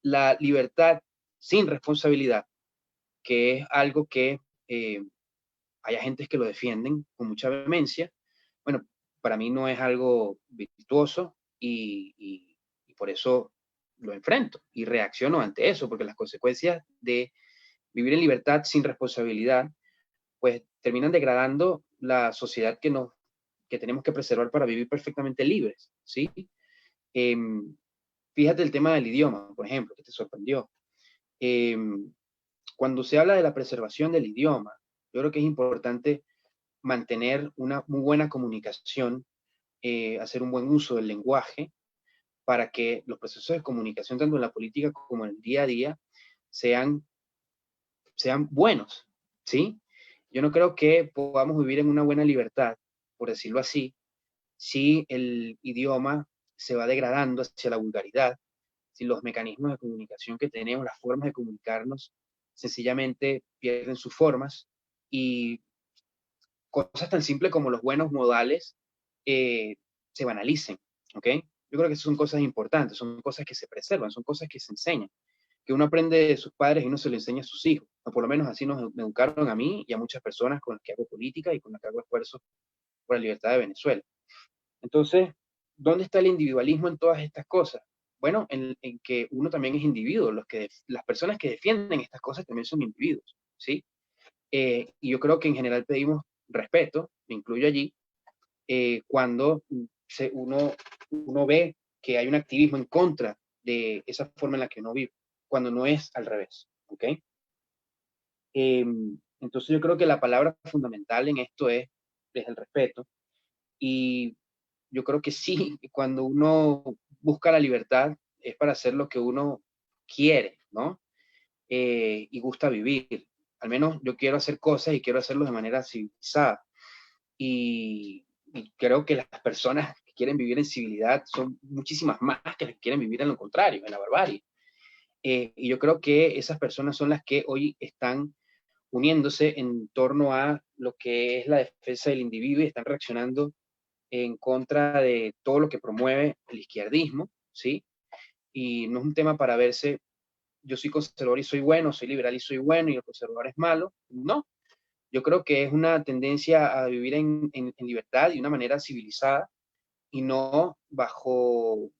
la libertad sin responsabilidad, que es algo que hay agentes que lo defienden con mucha vehemencia, bueno, para mí no es algo virtuoso y por eso lo enfrento y reacciono ante eso, porque las consecuencias de vivir en libertad sin responsabilidad, pues terminan degradando la sociedad que tenemos que preservar para vivir perfectamente libres, ¿sí? Em, Fíjate el tema del idioma, por ejemplo, que te sorprendió. Cuando se habla de la preservación del idioma, yo creo que es importante mantener una muy buena comunicación, hacer un buen uso del lenguaje para que los procesos de comunicación, tanto en la política como en el día a día, sean, sean buenos, ¿sí? Yo no creo que podamos vivir en una buena libertad, por decirlo así, si el idioma se va degradando hacia la vulgaridad, si los mecanismos de comunicación que tenemos, las formas de comunicarnos, sencillamente pierden sus formas y cosas tan simples como los buenos modales se banalicen, ¿ok? Yo creo que son cosas importantes, son cosas que se preservan, son cosas que se enseñan, que uno aprende de sus padres y uno se lo enseña a sus hijos, o por lo menos así nos educaron a mí y a muchas personas con las que hago política y con las que hago esfuerzos por la libertad de Venezuela. Entonces, ¿dónde está el individualismo en todas estas cosas? Bueno, en que uno también es individuo, las personas que defienden estas cosas también son individuos, ¿sí? Y yo creo que en general pedimos respeto, me incluyo allí, cuando uno ve que hay un activismo en contra de esa forma en la que uno vive, cuando no es al revés, ¿ok? Entonces yo creo que la palabra fundamental en esto es el respeto, y yo creo que sí, cuando uno busca la libertad es para hacer lo que uno quiere, ¿no? Y gusta vivir. Al menos yo quiero hacer cosas y quiero hacerlo de manera civilizada. Y creo que las personas que quieren vivir en civilidad son muchísimas más que las que quieren vivir en lo contrario, en la barbarie. Y yo creo que esas personas son las que hoy están uniéndose en torno a lo que es la defensa del individuo y están reaccionando en contra de todo lo que promueve el izquierdismo, ¿sí? Y no es un tema para verse, yo soy conservador y soy bueno, soy liberal y soy bueno, y el conservador es malo. No, yo creo que es una tendencia a vivir en libertad y de una manera civilizada y no bajo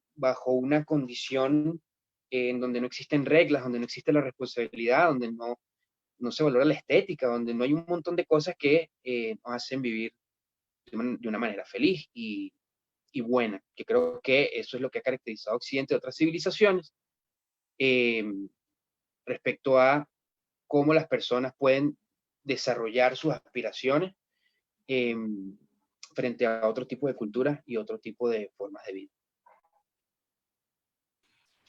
una condición en donde no existen reglas, donde no existe la responsabilidad, donde no se valora la estética, donde no hay un montón de cosas que nos hacen vivir de una manera feliz y buena, que creo que eso es lo que ha caracterizado a Occidente de otras civilizaciones eh, respecto a cómo las personas pueden desarrollar sus aspiraciones eh, frente a otro tipo de culturas y otro tipo de formas de vida.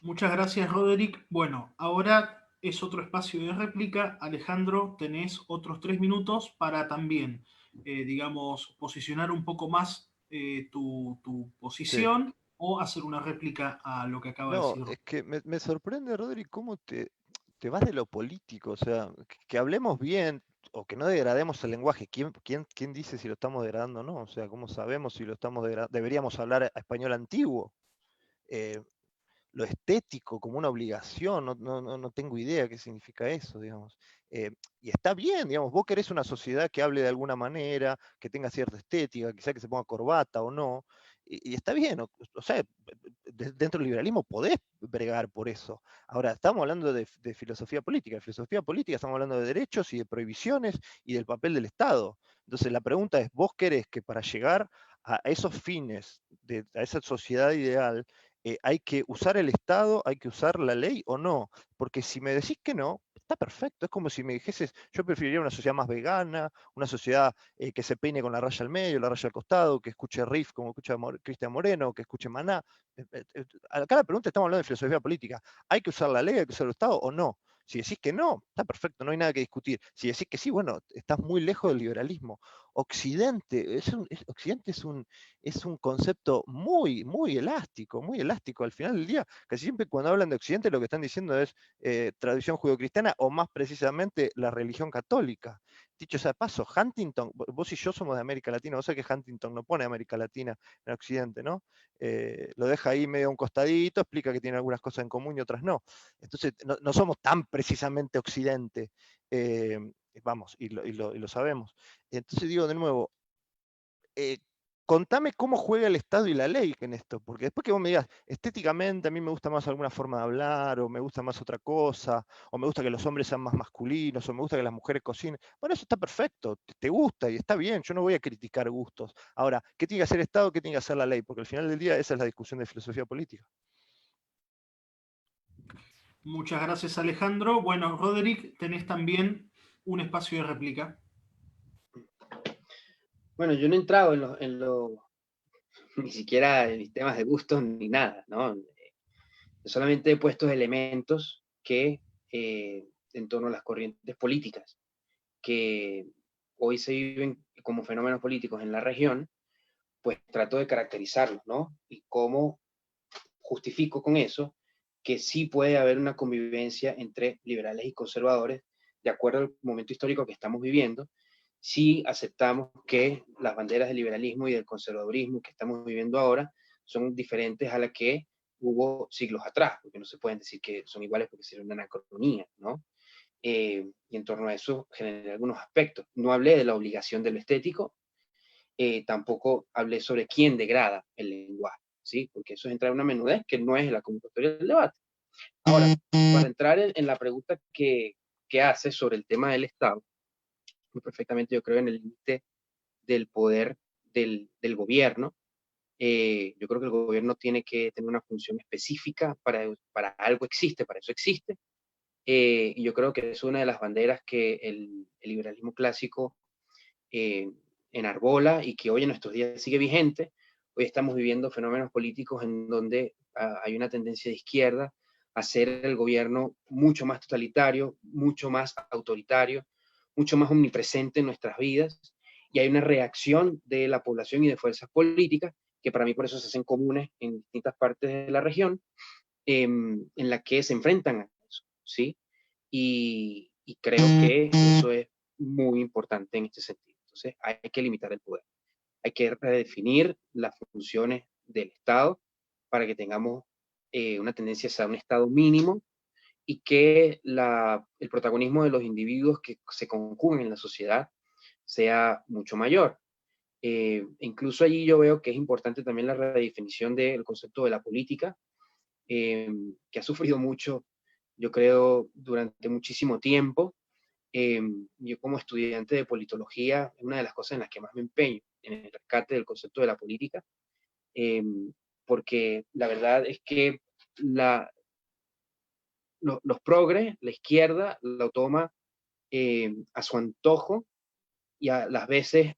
Muchas gracias, Roderick. Bueno, ahora es otro espacio de réplica. Alejandro, tenés otros 3 minutos para también, digamos, posicionar un poco más tu Sí. posición o hacer una réplica a lo que acaba de No, decir. es que me sorprende, Rodri, cómo te vas de lo político, o sea, que hablemos bien o que no degrademos el lenguaje. ¿Quién dice si lo estamos degradando o no? O sea, ¿cómo sabemos si lo estamos degradando? Deberíamos hablar a español antiguo. Eh, lo estético como una obligación, no tengo idea qué significa eso, digamos. Y está bien, digamos, vos querés una sociedad que hable de alguna manera, que tenga cierta estética, quizá que se ponga corbata o no, y está bien, o sea, dentro del liberalismo podés bregar por eso. Ahora, estamos hablando de filosofía política. En filosofía política estamos hablando de derechos y de prohibiciones y del papel del Estado. Entonces, la pregunta es, ¿vos querés que para llegar a esos fines, a esa sociedad ideal, hay que usar el Estado, hay que usar la ley o no? Porque si me decís que no, está perfecto. Es como si me dijeses, yo preferiría una sociedad más vegana, una sociedad que se peine con la raya al medio, la raya al costado, que escuche riff como escucha Cristian Moreno, que escuche Maná. Acá la pregunta, estamos hablando de filosofía política. ¿Hay que usar la ley, hay que usar el Estado o no? Si decís que no, está perfecto, no hay nada que discutir. Si decís que sí, bueno, estás muy lejos del liberalismo. Occidente es un concepto muy elástico, muy elástico. Al final del día, casi siempre cuando hablan de Occidente lo que están diciendo es tradición judeocristiana o más precisamente la religión católica. dicho sea de paso, Huntington, vos y yo somos de América Latina, vos sabés que Huntington no pone América Latina en Occidente, ¿no? Lo deja ahí medio a un costadito, explica que tiene algunas cosas en común y otras no. Entonces, no somos tan precisamente Occidente, vamos, y lo sabemos. Entonces digo de nuevo, contame cómo juega el Estado y la ley en esto, porque después que vos me digas, estéticamente a mí me gusta más alguna forma de hablar, o me gusta más otra cosa, o me gusta que los hombres sean más masculinos, o me gusta que las mujeres cocinen, bueno, eso está perfecto, te gusta y está bien, yo no voy a criticar gustos. Ahora, ¿qué tiene que hacer el Estado, qué tiene que hacer la ley? Porque al final del día esa es la discusión de filosofía política. Muchas gracias, Alejandro. Bueno, Roderick, tenés también un espacio de réplica. Bueno, yo no he entrado ni siquiera en mis temas de gustos ni nada, ¿no? Yo solamente he puesto elementos que en torno a las corrientes políticas que hoy se viven como fenómenos políticos en la región, pues trato de caracterizarlos, ¿no? Y cómo justifico con eso que sí puede haber una convivencia entre liberales y conservadores de acuerdo al momento histórico que estamos viviendo, si aceptamos que las banderas del liberalismo y del conservadurismo que estamos viviendo ahora son diferentes a las que hubo siglos atrás, porque no se pueden decir que son iguales porque sería una anacronía, ¿no? Y en torno a eso generé algunos aspectos. No hablé de la obligación de lo estético, tampoco hablé sobre quién degrada el lenguaje, ¿sí? Porque eso es entrar en una menudez que no es la convocatoria del debate. Ahora, para entrar en la pregunta que hace sobre el tema del Estado, muy perfectamente yo creo en el límite del poder del gobierno. Yo creo que el gobierno tiene que tener una función específica para algo existe, para eso existe. Y yo creo que es una de las banderas que el liberalismo clásico eh, enarbola y que hoy en nuestros días sigue vigente. Hoy estamos viviendo fenómenos políticos en donde hay una tendencia de izquierda a hacer el gobierno mucho más totalitario, mucho más autoritario, mucho más omnipresente en nuestras vidas, y hay una reacción de la población y de fuerzas políticas que para mí por eso se hacen comunes en distintas partes de la región, en la que se enfrentan a eso, ¿sí? Y creo que eso es muy importante en este sentido. Entonces, hay que limitar el poder. Hay que redefinir las funciones del Estado para que tengamos una tendencia a un Estado mínimo y que el protagonismo de los individuos que se conjugan en la sociedad sea mucho mayor. Incluso allí yo veo que es importante también la redefinición del concepto de la política, que ha sufrido mucho, yo creo, durante muchísimo tiempo. Yo como estudiante de politología, es una de las cosas en las que más me empeño, en el rescate del concepto de la política, eh, porque la verdad es que los progres, la izquierda, lo toma a su antojo y a las veces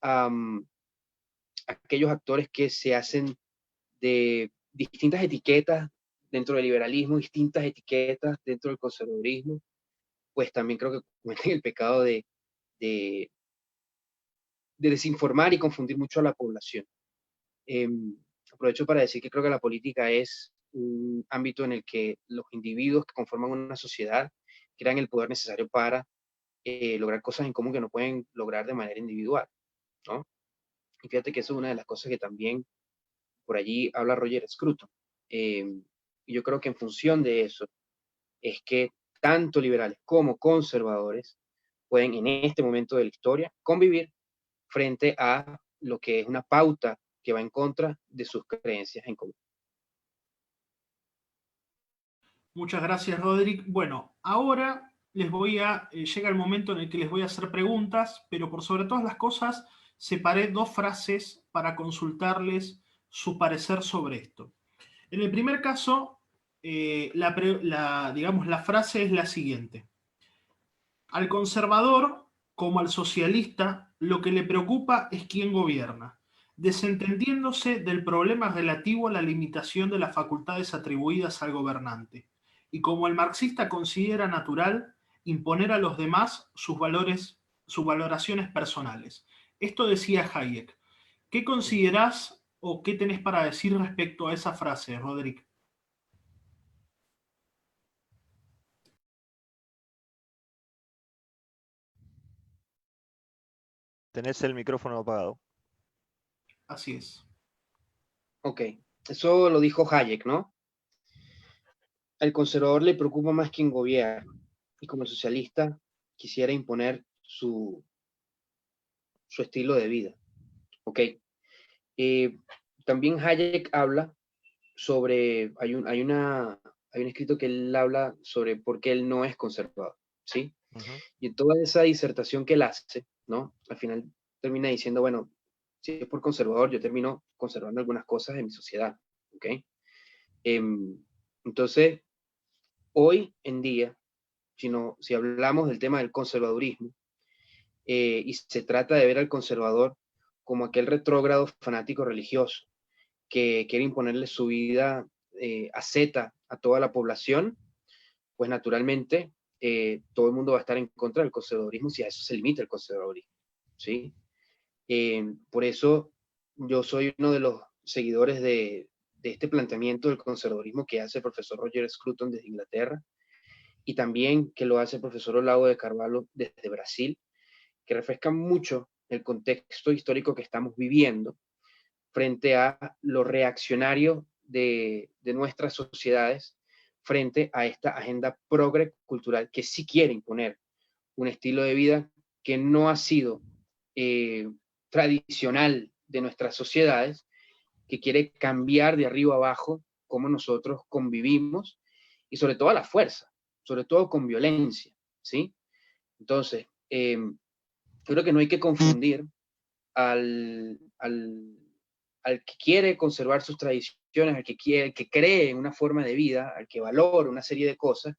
aquellos actores que se hacen de distintas etiquetas dentro del liberalismo, distintas etiquetas dentro del conservadurismo, pues también creo que cometen el pecado de, de desinformar y confundir mucho a la población. Eh, Aprovecho para decir que creo que la política es un ámbito en el que los individuos que conforman una sociedad crean el poder necesario para lograr cosas en común que no pueden lograr de manera individual, ¿no? Y fíjate que eso es una de las cosas que también por allí habla Roger Scruton. Y yo creo que en función de eso es que tanto liberales como conservadores pueden en este momento de la historia convivir frente a lo que es una pauta que va en contra de sus creencias en común. Muchas gracias, Roderick. Bueno, ahora llega el momento en el que les voy a hacer preguntas, pero por sobre todas las cosas, separé dos frases para consultarles su parecer sobre esto. En el primer caso, digamos, la frase es la siguiente. Al conservador, como al socialista, lo que le preocupa es quién gobierna, desentendiéndose del problema relativo a la limitación de las facultades atribuidas al gobernante, y como el marxista considera natural imponer a los demás sus valores, sus valoraciones personales. Esto decía Hayek. ¿Qué considerás o qué tenés para decir respecto a esa frase, Roderick? Tenés el micrófono apagado. Así es. Ok, eso lo dijo Hayek, ¿no? Al conservador le preocupa más quien gobierna, y como el socialista quisiera imponer su estilo de vida, ¿ok? Eh, También Hayek habla sobre, hay un escrito que él habla sobre por qué él no es conservador, ¿sí? Ujú. Y en toda esa disertación que él hace, ¿no? Al final termina diciendo, bueno, si es por conservador, yo termino conservando algunas cosas de mi sociedad, ¿ok? Entonces, hoy en día, si hablamos del tema del conservadurismo, y se trata de ver al conservador como aquel retrógrado fanático religioso que quiere imponerle su vida asceta a toda la población, pues naturalmente todo el mundo va a estar en contra del conservadurismo si a eso se limita el conservadurismo, ¿sí? Por eso yo soy uno de los seguidores de este planteamiento del conservadurismo que hace el profesor Roger Scruton desde Inglaterra y también que lo hace el profesor Olavo de Carvalho desde Brasil, que refresca mucho el contexto histórico que estamos viviendo frente a lo reaccionario de nuestras sociedades frente a esta agenda progre cultural que sí quiere imponer un estilo de vida que no ha sido tradicional de nuestras sociedades, que quiere cambiar de arriba abajo cómo nosotros convivimos y sobre todo a la fuerza, sobre todo con violencia, ¿sí? Entonces, creo que no hay que confundir al que quiere conservar sus tradiciones, al que cree en una forma de vida, al que valora una serie de cosas,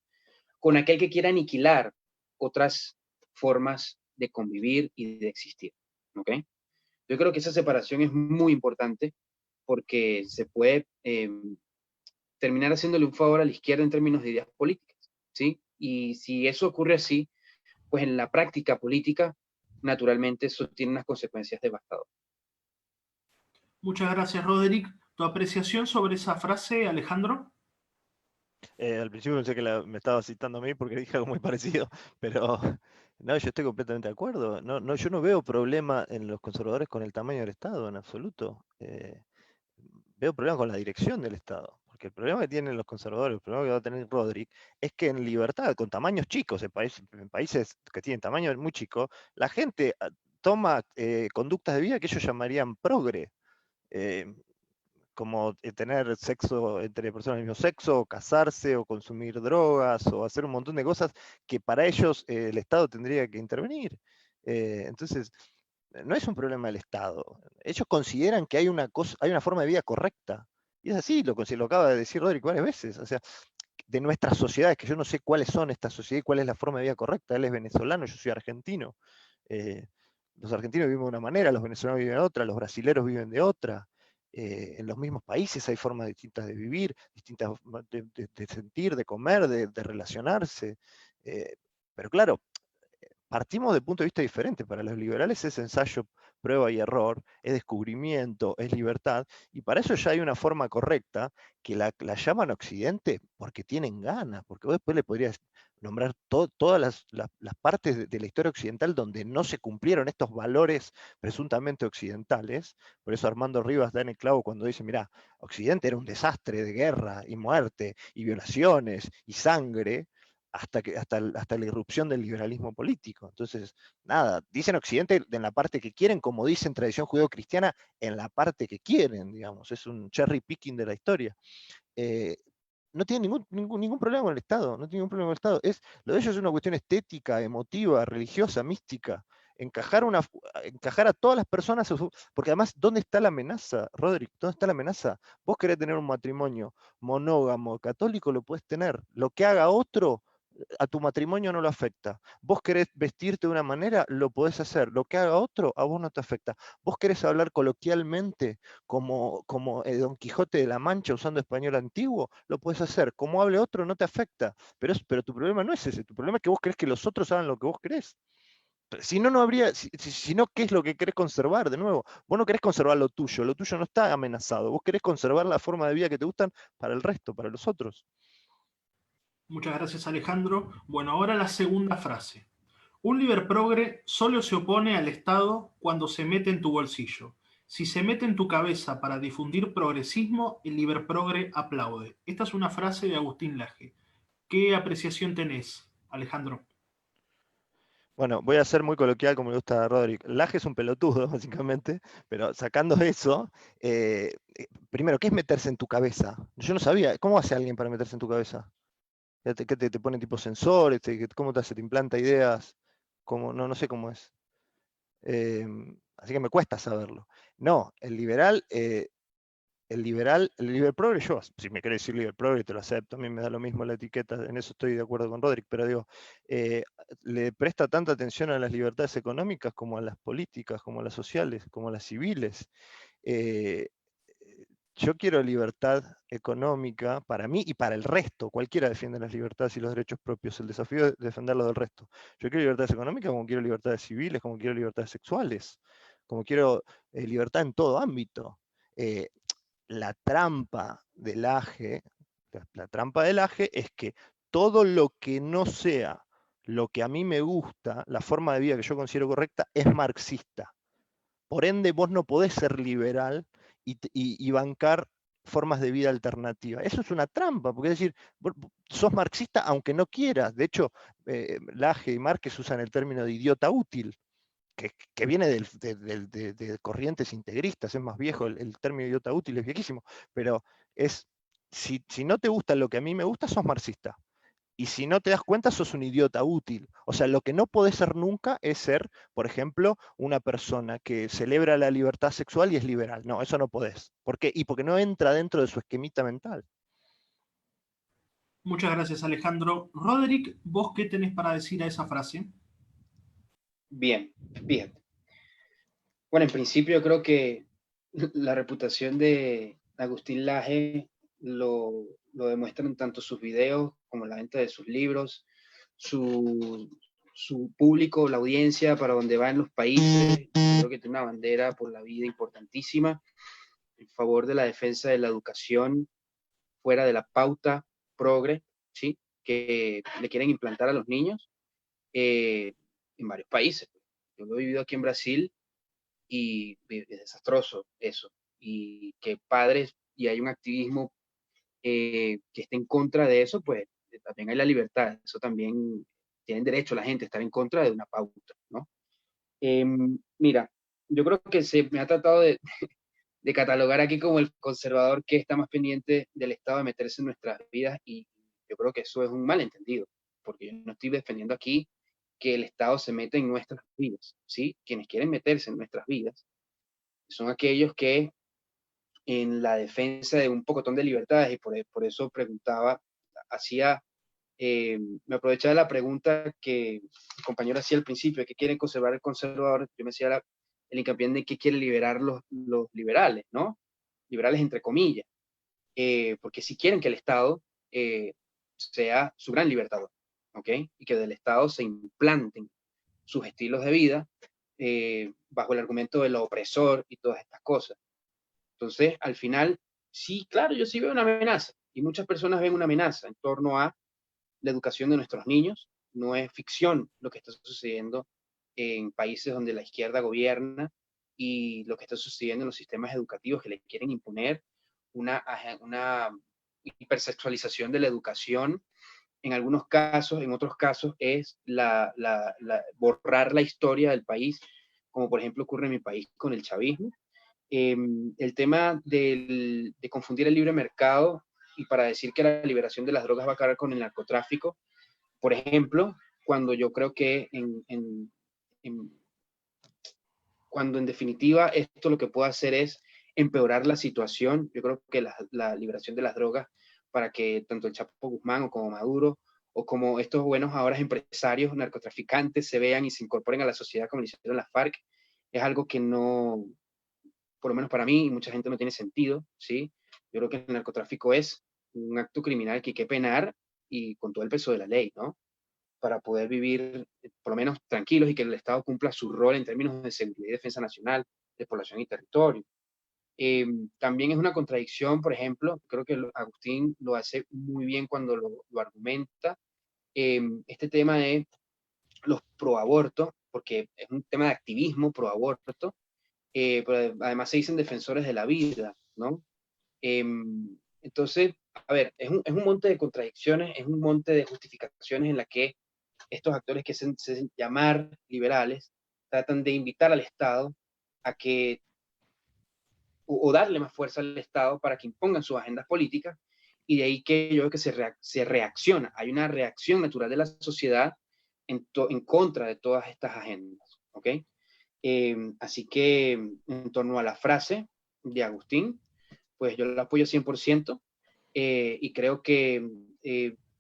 con aquel que quiere aniquilar otras formas de convivir y de existir. ¿Ok? Yo creo que esa separación es muy importante porque se puede terminar haciéndole un favor a la izquierda en términos de ideas políticas, ¿sí? Y si eso ocurre así, pues en la práctica política, naturalmente eso tiene unas consecuencias devastadoras. Muchas gracias, Roderick. ¿Tu apreciación sobre esa frase, Alejandro? Al principio pensé que me estaba citando a mí porque dije algo muy parecido, pero no, yo estoy completamente de acuerdo. No, yo no veo problema en los conservadores con el tamaño del Estado, en absoluto. Veo problema con la dirección del Estado, porque el problema que tienen los conservadores, el problema que va a tener Roderick, es que en libertad, con tamaños chicos, en países que tienen tamaño muy chico, la gente toma conductas de vida que ellos llamarían progre. Eh, Como tener sexo entre personas del mismo sexo, o casarse, o consumir drogas, o hacer un montón de cosas que para ellos el Estado tendría que intervenir. Entonces, no es un problema del Estado. Ellos consideran que hay una forma de vida correcta. Y es así, lo acaba de decir Roderick varias veces. O sea, de nuestras sociedades, que yo no sé cuáles son estas sociedades y cuál es la forma de vida correcta. Él es venezolano, yo soy argentino. Eh, los argentinos viven de una manera, los venezolanos viven de otra, los brasileros viven de otra. En los mismos países hay formas distintas de vivir, distintas de sentir, de comer, de relacionarse. Pero claro, partimos de punto de vista diferente. Para los liberales es ensayo, prueba y error, es descubrimiento, es libertad, y para eso ya hay una forma correcta que la llaman Occidente porque tienen ganas, porque vos después le podrías nombrar todas las partes de la historia occidental donde no se cumplieron estos valores presuntamente occidentales. Por eso Armando Rivas da en el clavo cuando dice, mirá, Occidente era un desastre de guerra y muerte y violaciones y sangre, hasta la irrupción del liberalismo político. Entonces, nada, dicen Occidente en la parte que quieren, como dicen tradición judeo-cristiana en la parte que quieren, digamos, es un cherry picking de la historia. No tiene ningún problema con el Estado, no tiene ningún problema con el Estado. Lo de ellos es una cuestión estética, emotiva, religiosa, mística. Encajar a todas las personas, porque además, ¿dónde está la amenaza, Roderick? ¿Dónde está la amenaza? Vos querés tener un matrimonio monógamo, católico, lo puedes tener. Lo que haga otro a tu matrimonio no lo afecta. Vos querés vestirte de una manera, lo podés hacer. Lo que haga otro, a vos no te afecta. Vos querés hablar coloquialmente como Don Quijote de la Mancha usando español antiguo, lo podés hacer. Como hable otro, no te afecta. Pero tu problema no es ese. Tu problema es que vos querés que los otros hagan lo que vos querés. Si no, no habría, si no, ¿qué es lo que querés conservar? De nuevo, vos no querés conservar lo tuyo no está amenazado. Vos querés conservar la forma de vida que te gustan para el resto, para los otros. Muchas gracias, Alejandro. Bueno, ahora la segunda frase. Un liberprogre solo se opone al Estado cuando se mete en tu bolsillo. Si se mete en tu cabeza para difundir progresismo, el liberprogre aplaude. Esta es una frase de Agustín Laje. ¿Qué apreciación tenés, Alejandro? Bueno, voy a ser muy coloquial como le gusta a Roderick. Laje es un pelotudo, básicamente, pero sacando eso, primero, ¿qué es meterse en tu cabeza? Yo no sabía, ¿cómo hace alguien para meterse en tu cabeza? ¿Qué te pone tipo sensores? ¿Cómo te hace? ¿Te implanta ideas? ¿Cómo? No, no sé cómo es. Así que me cuesta saberlo. No, el liberprogre, yo, si me querés decir liberprogre, te lo acepto, a mí me da lo mismo la etiqueta, en eso estoy de acuerdo con Roderick, pero digo, le presta tanta atención a las libertades económicas como a las políticas, como a las sociales, como a las civiles. Eh, yo quiero libertad económica para mí y para el resto. Cualquiera defiende las libertades y los derechos propios. El desafío es defenderlos del resto. Yo quiero libertades económicas como quiero libertades civiles, como quiero libertades sexuales, como quiero libertad en todo ámbito. Eh, la trampa del AGE, la trampa del AGE es que todo lo que no sea lo que a mí me gusta, la forma de vida que yo considero correcta, es marxista. Por ende, vos no podés ser liberal y bancar formas de vida alternativas. Eso es una trampa, porque es decir, vos sos marxista aunque no quieras. De hecho, Laje y Márquez usan el término de idiota útil, que viene de corrientes integristas, es más viejo, el término idiota útil es viejísimo, pero es, si no te gusta lo que a mí me gusta, sos marxista. Y si no te das cuenta, sos un idiota útil. O sea, lo que no podés ser nunca es ser, por ejemplo, una persona que celebra la libertad sexual y es liberal. No, eso no podés. ¿Por qué? Y porque no entra dentro de su esquemita mental. Muchas gracias, Alejandro. Roderick, ¿vos qué tenés para decir a esa frase? Bien, fíjate. Bueno, en principio yo creo que la reputación de Agustín Laje lo demuestran tanto sus videos como la venta de sus libros, su, su público, la audiencia para donde va en los países. Creo que tiene una bandera por la vida importantísima en favor de la defensa de la educación fuera de la pauta progre, ¿sí? Que le quieren implantar a los niños en varios países. Yo lo he vivido aquí en Brasil y es desastroso eso. Y que padres, y hay un activismo que esté en contra de eso, pues también hay la libertad. Eso también tienen derecho la gente a estar en contra de una pauta, ¿no? Mira, yo creo que se me ha tratado de catalogar aquí como el conservador que está más pendiente del Estado de meterse en nuestras vidas y yo creo que eso es un malentendido, porque yo no estoy defendiendo aquí que el Estado se meta en nuestras vidas, ¿sí? Quienes quieren meterse en nuestras vidas son aquellos que en la defensa de un pocotón de libertades, y por eso preguntaba, hacía, me aprovechaba de la pregunta que el compañero hacía al principio, ¿qué quieren conservar el conservador? Yo me hacía el hincapié en qué quieren liberar los liberales, ¿no? Liberales entre comillas, porque si quieren que el Estado sea su gran libertador, ¿ok? Y que del Estado se implanten sus estilos de vida bajo el argumento del opresor y todas estas cosas. Entonces, al final, sí, claro, yo sí veo una amenaza y muchas personas ven una amenaza en torno a la educación de nuestros niños. No es ficción lo que está sucediendo en países donde la izquierda gobierna y lo que está sucediendo en los sistemas educativos que le quieren imponer una hipersexualización de la educación. En algunos casos, en otros casos es borrar la historia del país, como por ejemplo ocurre en mi país con el chavismo. El tema de confundir el libre mercado y para decir que la liberación de las drogas va a acabar con el narcotráfico, por ejemplo, cuando yo creo que cuando en definitiva esto lo que puede hacer es empeorar la situación. Yo creo que la liberación de las drogas para que tanto el Chapo Guzmán o como Maduro o como estos buenos ahora empresarios narcotraficantes se vean y se incorporen a la sociedad como lo hicieron las FARC, es algo que no, por lo menos para mí y mucha gente no tiene sentido, ¿sí? Yo creo que el narcotráfico es un acto criminal que hay que penar y con todo el peso de la ley, ¿no? Para poder vivir por lo menos tranquilos y que el Estado cumpla su rol en términos de seguridad y defensa nacional, de población y territorio. También es una contradicción, por ejemplo, creo que Agustín lo hace muy bien cuando lo argumenta, este tema de los pro aborto, porque es un tema de activismo pro aborto, pero además se dicen defensores de la vida, ¿no? Entonces, a ver, es un monte de contradicciones, es un monte de justificaciones en la que estos actores que se hacen llamar liberales tratan de invitar al Estado a que, o darle más fuerza al Estado para que impongan sus agendas políticas, y de ahí que yo creo que se reacciona, hay una reacción natural de la sociedad en contra de todas estas agendas, ¿ok? Así que en torno a la frase de Agustín, pues yo la apoyo 100%, y creo que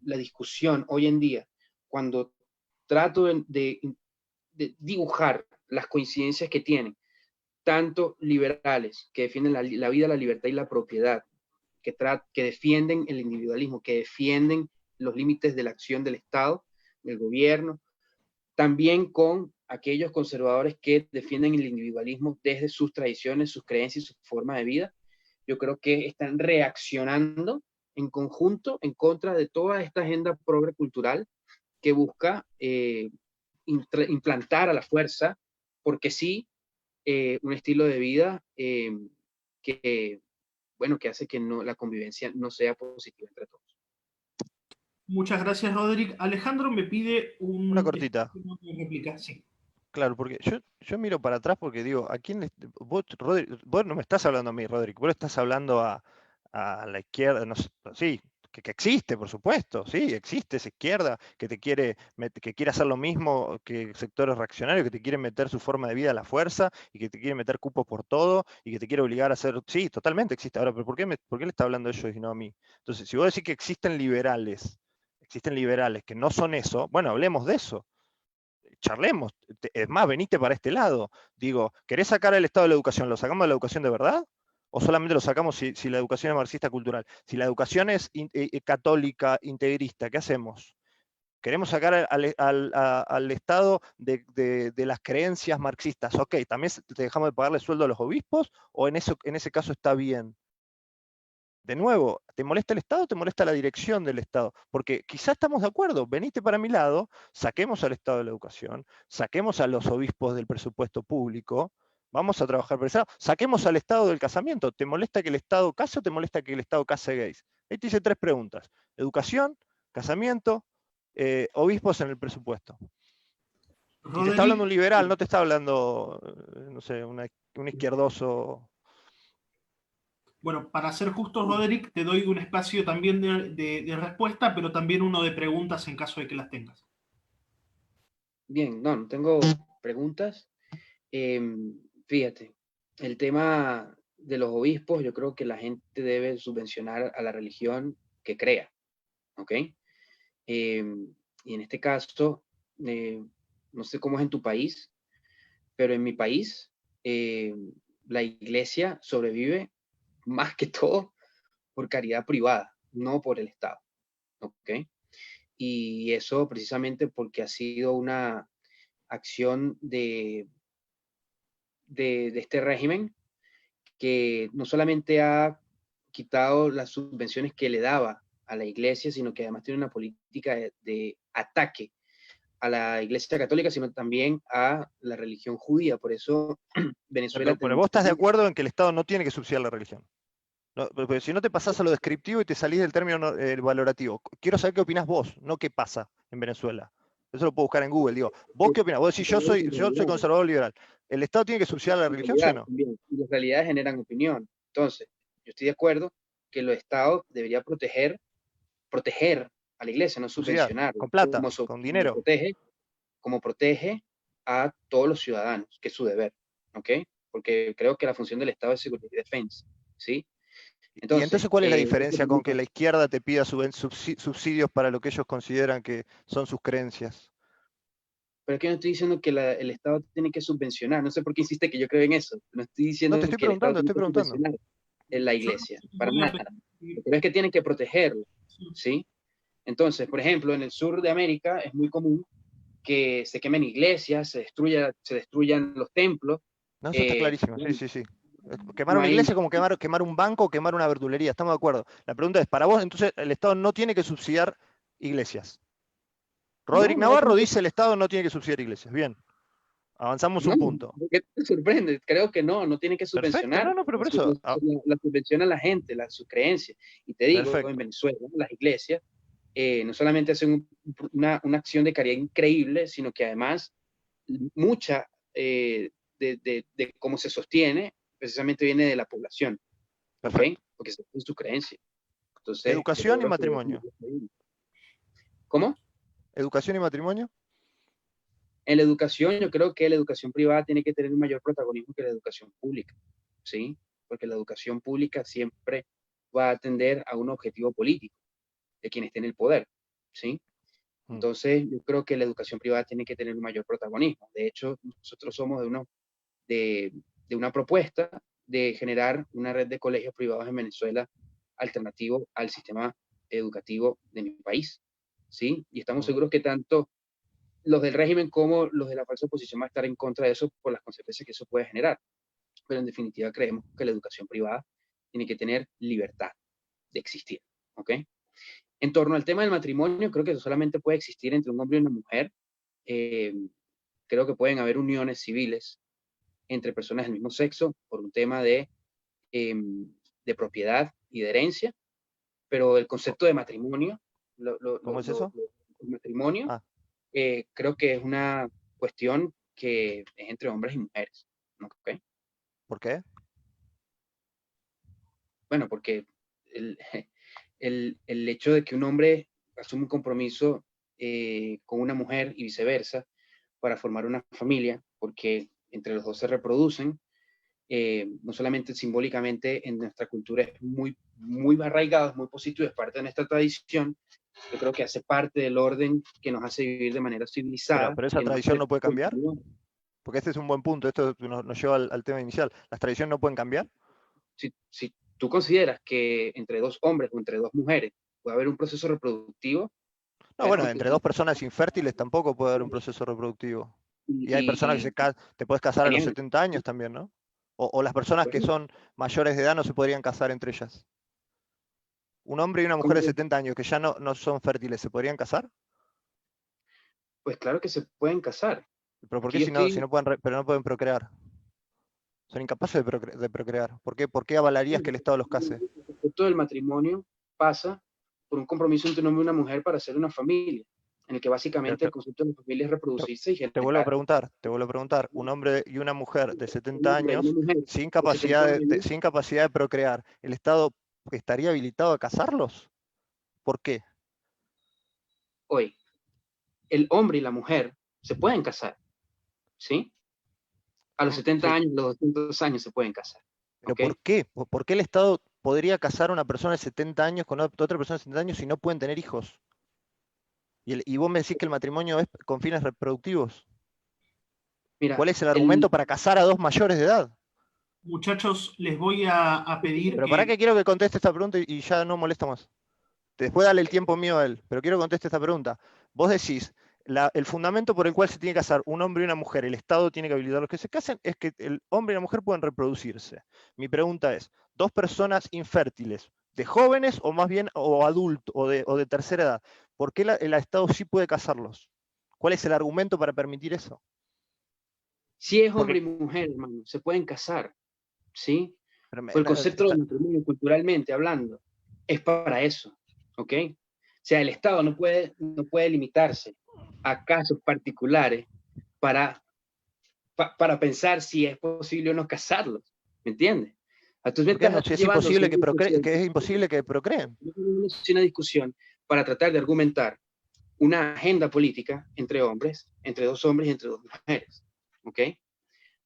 la discusión hoy en día, cuando trato de dibujar las coincidencias que tienen, tanto liberales, que defienden la vida, la libertad y la propiedad, que defienden el individualismo, que defienden los límites de la acción del Estado, del gobierno, también con aquellos conservadores que defienden el individualismo desde sus tradiciones, sus creencias y su forma de vida. Yo creo que están reaccionando en conjunto en contra de toda esta agenda progre cultural que busca implantar a la fuerza, porque sí, un estilo de vida que, bueno, que hace que la convivencia no sea positiva entre todos. Muchas gracias, Roderick. Alejandro me pide Una cortita. réplica. Sí. Claro, porque yo miro para atrás porque digo, ¿a quién vos, Roderick, vos no me estás hablando a mí, Roderick, vos estás hablando a la izquierda, no sé, sí, que existe, por supuesto, sí, existe esa izquierda que que quiere hacer lo mismo que sectores reaccionarios, que te quiere meter su forma de vida a la fuerza y que te quiere meter cupos por todo y que te quiere obligar a hacer, sí, totalmente existe. Ahora, pero ¿por qué le está hablando a ellos y no a mí? Entonces, si vos decís que existen liberales que no son eso, bueno, hablemos de eso. Charlemos, es más, venite para este lado. Digo, ¿querés sacar el Estado de la educación? ¿Lo sacamos de la educación de verdad? ¿O solamente lo sacamos si la educación es marxista cultural? Si la educación es católica, integrista, ¿qué hacemos? ¿Queremos sacar al Estado de las creencias marxistas? Ok, ¿también te dejamos de pagarle sueldo a los obispos? ¿O en ese caso está bien? De nuevo, ¿te molesta el Estado o te molesta la dirección del Estado? Porque quizá estamos de acuerdo, venite para mi lado, saquemos al Estado de la educación, saquemos a los obispos del presupuesto público, vamos a trabajar por eso, saquemos al Estado del casamiento. ¿Te molesta que el Estado case o te molesta que el Estado case gays? Ahí te hice 3 preguntas. Educación, casamiento, obispos en el presupuesto. Y te está hablando un liberal, no te está hablando, no sé, un izquierdoso. Bueno, para ser justo, Roderick, te doy un espacio también de respuesta, pero también uno de preguntas en caso de que las tengas. Bien, no tengo preguntas. Fíjate, el tema de los obispos, yo creo que la gente debe subvencionar a la religión que crea, ¿ok? Y en este caso, no sé cómo es en tu país, pero en mi país, la iglesia sobrevive más que todo por caridad privada, no por el Estado, ¿ok? Y eso precisamente porque ha sido una acción de este régimen que no solamente ha quitado las subvenciones que le daba a la iglesia, sino que además tiene una política de ataque a la iglesia católica, sino también a la religión judía. Por eso Venezuela... Pero vos estás de acuerdo en que el Estado no tiene que subsidiar la religión. No, porque si no te pasás a lo descriptivo y te salís del término valorativo. Quiero saber qué opinás vos, no qué pasa en Venezuela. Eso lo puedo buscar en Google. Digo, ¿vos qué opinás? Vos decís, yo soy conservador liberal. ¿El Estado tiene que subsidiar la religión, sí o no? Y las realidades generan opinión. Entonces, yo estoy de acuerdo que los Estados deberían proteger a la iglesia, no subvencionar. Con plata, con dinero. Como protege a todos los ciudadanos, que es su deber, ¿ok? Porque creo que la función del Estado es security defense, ¿sí? Entonces, ¿cuál es la diferencia con que la izquierda te pida subsidios para lo que ellos consideran que son sus creencias? Pero es que no estoy diciendo que el Estado tiene que subvencionar, no sé por qué insiste que yo creo en eso, no estoy diciendo no, te estoy que el Estado tiene que subvencionar en la iglesia, para nada, pero es que tienen que protegerlo, ¿sí? Entonces, por ejemplo, en el sur de América es muy común que se quemen iglesias, se destruyan los templos. No, eso está clarísimo, sí. Quemar una iglesia es como quemar un banco o quemar una verdulería, estamos de acuerdo. La pregunta es, para vos, entonces, el Estado no tiene que subsidiar iglesias. Roderick No, Navarro dice el Estado no tiene que subsidiar iglesias. Bien, avanzamos un punto. ¿Qué te sorprende? Creo que no tiene que Perfecto, subvencionar. no, pero por eso. La subvenciona la gente, sus creencias. Y te digo, Perfecto. en Venezuela, las iglesias no solamente hacen una acción de caridad increíble, sino que además mucha de cómo se sostiene precisamente viene de la población, ¿ok? Porque es su creencia. Entonces, Educación y matrimonio. ¿Cómo? Educación y matrimonio. En la educación, yo creo que la educación privada tiene que tener un mayor protagonismo que la educación pública, ¿sí? Porque la educación pública siempre va a atender a un objetivo político de quien esté en el poder, ¿sí? Entonces, yo creo que la educación privada tiene que tener un mayor protagonismo. De hecho, nosotros somos de una propuesta de generar una red de colegios privados en Venezuela alternativo al sistema educativo de mi país, ¿sí? Y estamos seguros que tanto los del régimen como los de la falsa oposición van a estar en contra de eso por las consecuencias que eso puede generar. Pero en definitiva creemos que la educación privada tiene que tener libertad de existir, ¿ok? En torno al tema del matrimonio, creo que eso solamente puede existir entre un hombre y una mujer. Creo que pueden haber uniones civiles entre personas del mismo sexo por un tema de propiedad y de herencia, pero el concepto de matrimonio, ¿Cómo es eso? El matrimonio, creo que es una cuestión que es entre hombres y mujeres, ¿ok? ¿Por qué? Bueno, porque el hecho de que un hombre asume un compromiso con una mujer y viceversa para formar una familia, porque entre los dos se reproducen, no solamente simbólicamente en nuestra cultura es muy, muy arraigado, es muy positivo, es parte de nuestra tradición. Yo creo que hace parte del orden que nos hace vivir de manera civilizada. Pero esa tradición no puede cambiar. Porque este es un buen punto, esto nos lleva al tema inicial. ¿Las tradiciones no pueden cambiar? Si tú consideras que entre dos hombres o entre dos mujeres puede haber un proceso reproductivo. No, bueno, entre dos personas infértiles tampoco puede haber un proceso reproductivo. Y hay personas que te puedes casar a los 70 años también, ¿no? O las personas que son mayores de edad no se podrían casar entre ellas. ¿Un hombre y una mujer de 70 años que ya no son fértiles, se podrían casar? Pues claro que se pueden casar. ¿Pero por qué si no pueden procrear? Son incapaces de procrear. ¿Por qué avalarías que el Estado los case? El concepto del matrimonio pasa por un compromiso entre un hombre y una mujer para hacer una familia, en el que básicamente el concepto de la familia es reproducirse y generar. Te vuelvo a preguntar, un hombre y una mujer de 70 años sin capacidad de procrear, ¿el Estado estaría habilitado a casarlos? ¿Por qué? Hoy, el hombre y la mujer se pueden casar, ¿sí? A los 70 años, a los 200 años se pueden casar. ¿Pero por qué? ¿Por qué el Estado podría casar a una persona de 70 años con otra persona de 70 años si no pueden tener hijos? Y vos me decís que el matrimonio es con fines reproductivos. Mira, ¿cuál es el argumento para casar a dos mayores de edad? Muchachos, les voy a pedir. Pero para que quiero que conteste esta pregunta y ya no molesta más. Después dale el tiempo mío a él, pero quiero que conteste esta pregunta. Vos decís, el fundamento por el cual se tiene que casar un hombre y una mujer, el Estado tiene que habilitar a los que se casen, es que el hombre y la mujer pueden reproducirse. Mi pregunta es, dos personas infértiles, de jóvenes o más bien o adultos o de tercera edad, ¿por qué el Estado sí puede casarlos? ¿Cuál es el argumento para permitir eso? Si es hombre y mujer, hermano, se pueden casar, ¿sí? Por el concepto del matrimonio, culturalmente hablando, es para eso, ¿ok? O sea, el Estado no puede limitarse a casos particulares para pensar si es posible o no casarlos, ¿me entiendes? Entonces, es imposible que procreen. Es una discusión para tratar de argumentar una agenda política entre hombres, entre dos hombres y entre dos mujeres, ¿ok?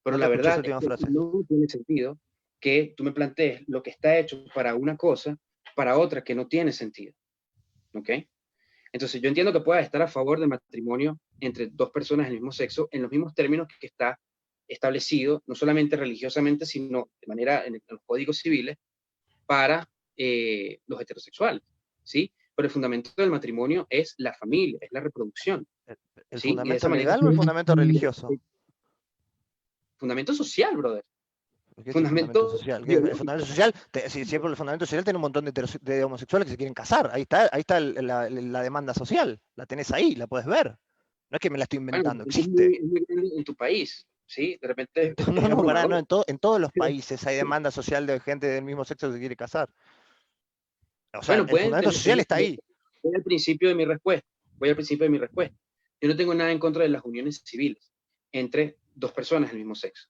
Pero la verdad es que no tiene sentido que tú me plantees lo que está hecho para una cosa, para otra que no tiene sentido, ¿ok? Entonces yo entiendo que puedas estar a favor del matrimonio entre dos personas del mismo sexo en los mismos términos que está establecido, no solamente religiosamente, sino de manera en los códigos civiles para los heterosexuales, ¿sí? Pero el fundamento del matrimonio es la familia, es la reproducción. ¿El fundamento legal o el fundamento religioso? Fundamento social, brother. ¿Qué es el fundamento social? El biológico. fundamento social, siempre el fundamento social tiene un montón de homosexuales que se quieren casar. Ahí está la demanda social. La tenés ahí, la puedes ver. No es que me la estoy Bueno, inventando, es existe. muy grande en tu país, ¿sí? De repente es No, pará, no, abrumador. en todos los países hay demanda social de gente del mismo sexo que se quiere casar. O sea, Bueno, el pueden fundamento tener, social está ahí. voy al principio de mi respuesta, voy al principio de mi respuesta. Yo no tengo nada en contra de las uniones civiles entre dos personas del mismo sexo,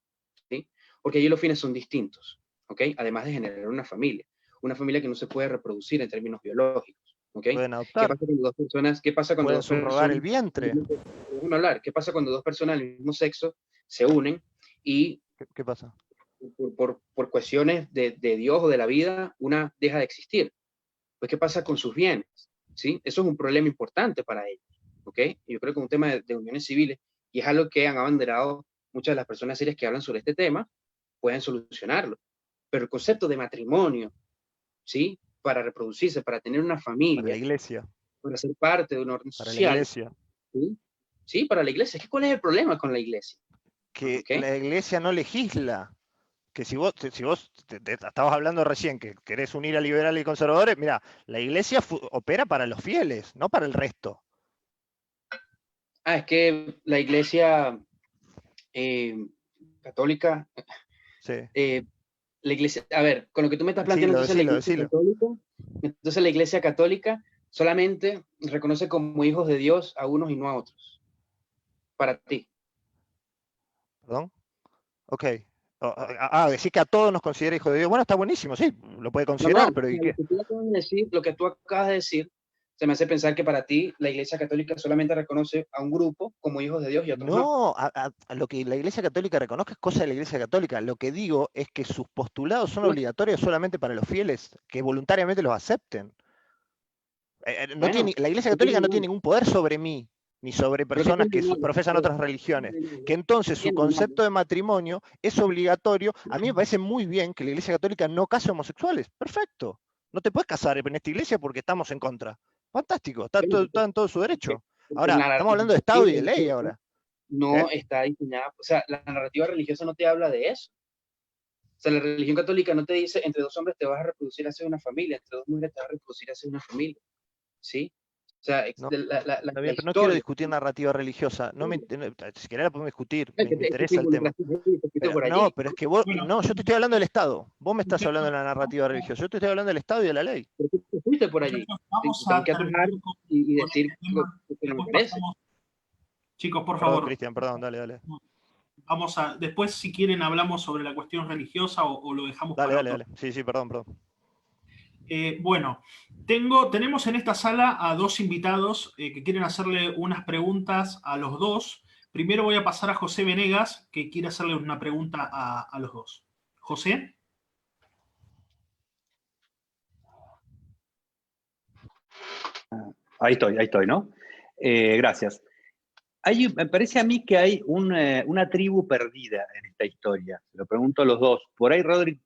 ¿sí? Porque allí los fines son distintos, ¿ok? Además de generar una familia que no se puede reproducir en términos biológicos, ¿ok? Pueden ¿Qué adoptar, pasa cuando dos personas, qué pasa cuando pueden dos subrogar el personas, vientre. déjame hablar, qué pasa cuando dos personas del mismo sexo se unen y ¿Qué pasa? por cuestiones de Dios o de la vida, una deja de existir? Pues, ¿qué pasa con sus bienes? ¿Sí? Eso es un problema importante para ellos, ¿ok? Y yo creo que es un tema de uniones civiles, y es algo que han abanderado muchas de las personas serias que hablan sobre este tema, pueden solucionarlo. Pero el concepto de matrimonio, ¿sí? Para reproducirse, para tener una Para la familia, iglesia. para ser parte de un orden Para la social, iglesia. ¿sí? Sí, para la iglesia. ¿Cuál es el problema con la iglesia? Que ¿Ok? la iglesia no legisla. Que si vos estabas hablando recién que querés unir a liberales y conservadores, mira, la iglesia opera para los fieles, no para el resto. Es que la iglesia católica, Sí. la iglesia, a ver, con lo que tú me estás planteando, entonces la iglesia católica solamente reconoce como hijos de Dios a unos y no a otros. Para ti. ¿Perdón? Ok. Decir que a todos nos considera hijos de Dios. Bueno, está buenísimo, sí, lo puede considerar, pero ¿y qué? Lo que tú acabas de decir, se me hace pensar que para ti la iglesia católica solamente reconoce a un grupo como hijos de Dios y a otros no. No, a lo que la Iglesia Católica reconozca es cosa de la Iglesia Católica. Lo que digo es que sus postulados son obligatorios solamente para los fieles que voluntariamente los acepten. Bueno, La Iglesia Católica no tiene ningún poder sobre mí, ni sobre pero ¿qué personas que tiene de malo? profesan otras religiones. Que entonces ¿Qué su tiene de malo? concepto de matrimonio es obligatorio. A mí me parece muy bien que la Iglesia Católica no case homosexuales. Perfecto. No te puedes casar en esta iglesia porque estamos en contra. Fantástico, está en todo su derecho. Porque Ahora, la estamos hablando de Estado y de ley ahora. no está diseñada, o sea, la narrativa religiosa no te habla de eso. O sea, la religión católica no te dice entre dos hombres te vas a reproducir hacia una familia, entre dos mujeres te vas a reproducir hacia una familia, ¿sí? O sea, No, la está bien, pero no quiero historia. discutir narrativa religiosa. Si querés la podemos discutir, Es me que te interesa el tema. por No, allí. pero es que vos, Bueno, no, yo te estoy hablando del Estado. Vos me estás hablando de la muchachos, narrativa religiosa. Yo te estoy hablando del Estado y de la ley. Pero tú te fuiste por allí. vamos Tengo a que atajar terminar y con decir este lo tema. que no me Después parece. pasamos. Chicos, por Perdón, favor. Cristian, perdón, dale. Después, si quieren, hablamos sobre la cuestión religiosa o lo dejamos para otro. Dale. Sí, perdón. Bueno, tenemos en esta sala a dos invitados que quieren hacerle unas preguntas a los dos. Primero voy a pasar a José Venegas, que quiere hacerle una pregunta a los dos. José. Ahí estoy, ¿no? Gracias. Me parece a mí que hay una tribu perdida en esta historia. Se lo pregunto a los dos. Por ahí Rodri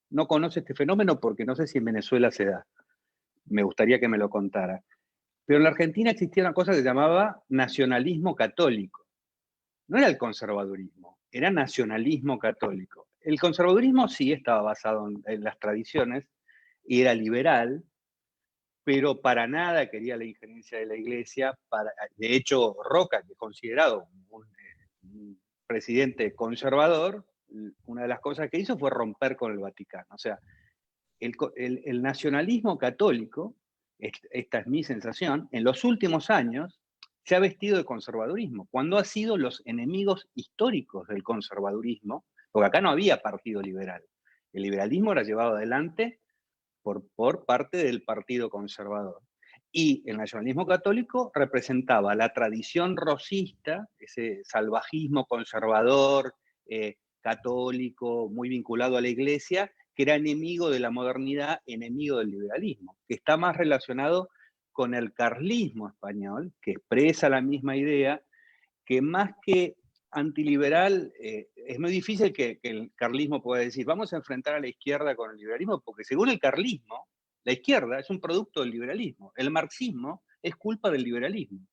no conoce este fenómeno porque no sé si en Venezuela se da. Me gustaría que me lo contara. Pero en la Argentina existía una cosa que se llamaba nacionalismo católico. No era el conservadurismo, era nacionalismo católico. El conservadurismo sí estaba basado en las tradiciones y era liberal, pero para nada quería la injerencia de la iglesia. De hecho, Roca, que es considerado un presidente conservador, una de las cosas que hizo fue romper con el Vaticano. O sea, el nacionalismo católico, esta es mi sensación, en los últimos años se ha vestido de conservadurismo, cuando ha sido los enemigos históricos del conservadurismo, porque acá no había partido liberal. El liberalismo era llevado adelante por parte del Partido Conservador. Y el nacionalismo católico representaba la tradición rosista, ese salvajismo conservador, católico, muy vinculado a la iglesia, que era enemigo de la modernidad, enemigo del liberalismo, que está más relacionado con el carlismo español, que expresa la misma idea, que más que antiliberal, es muy difícil que el carlismo pueda decir, vamos a enfrentar a la izquierda con el liberalismo, porque según el carlismo, la izquierda es un producto del liberalismo. El marxismo es culpa del liberalismo.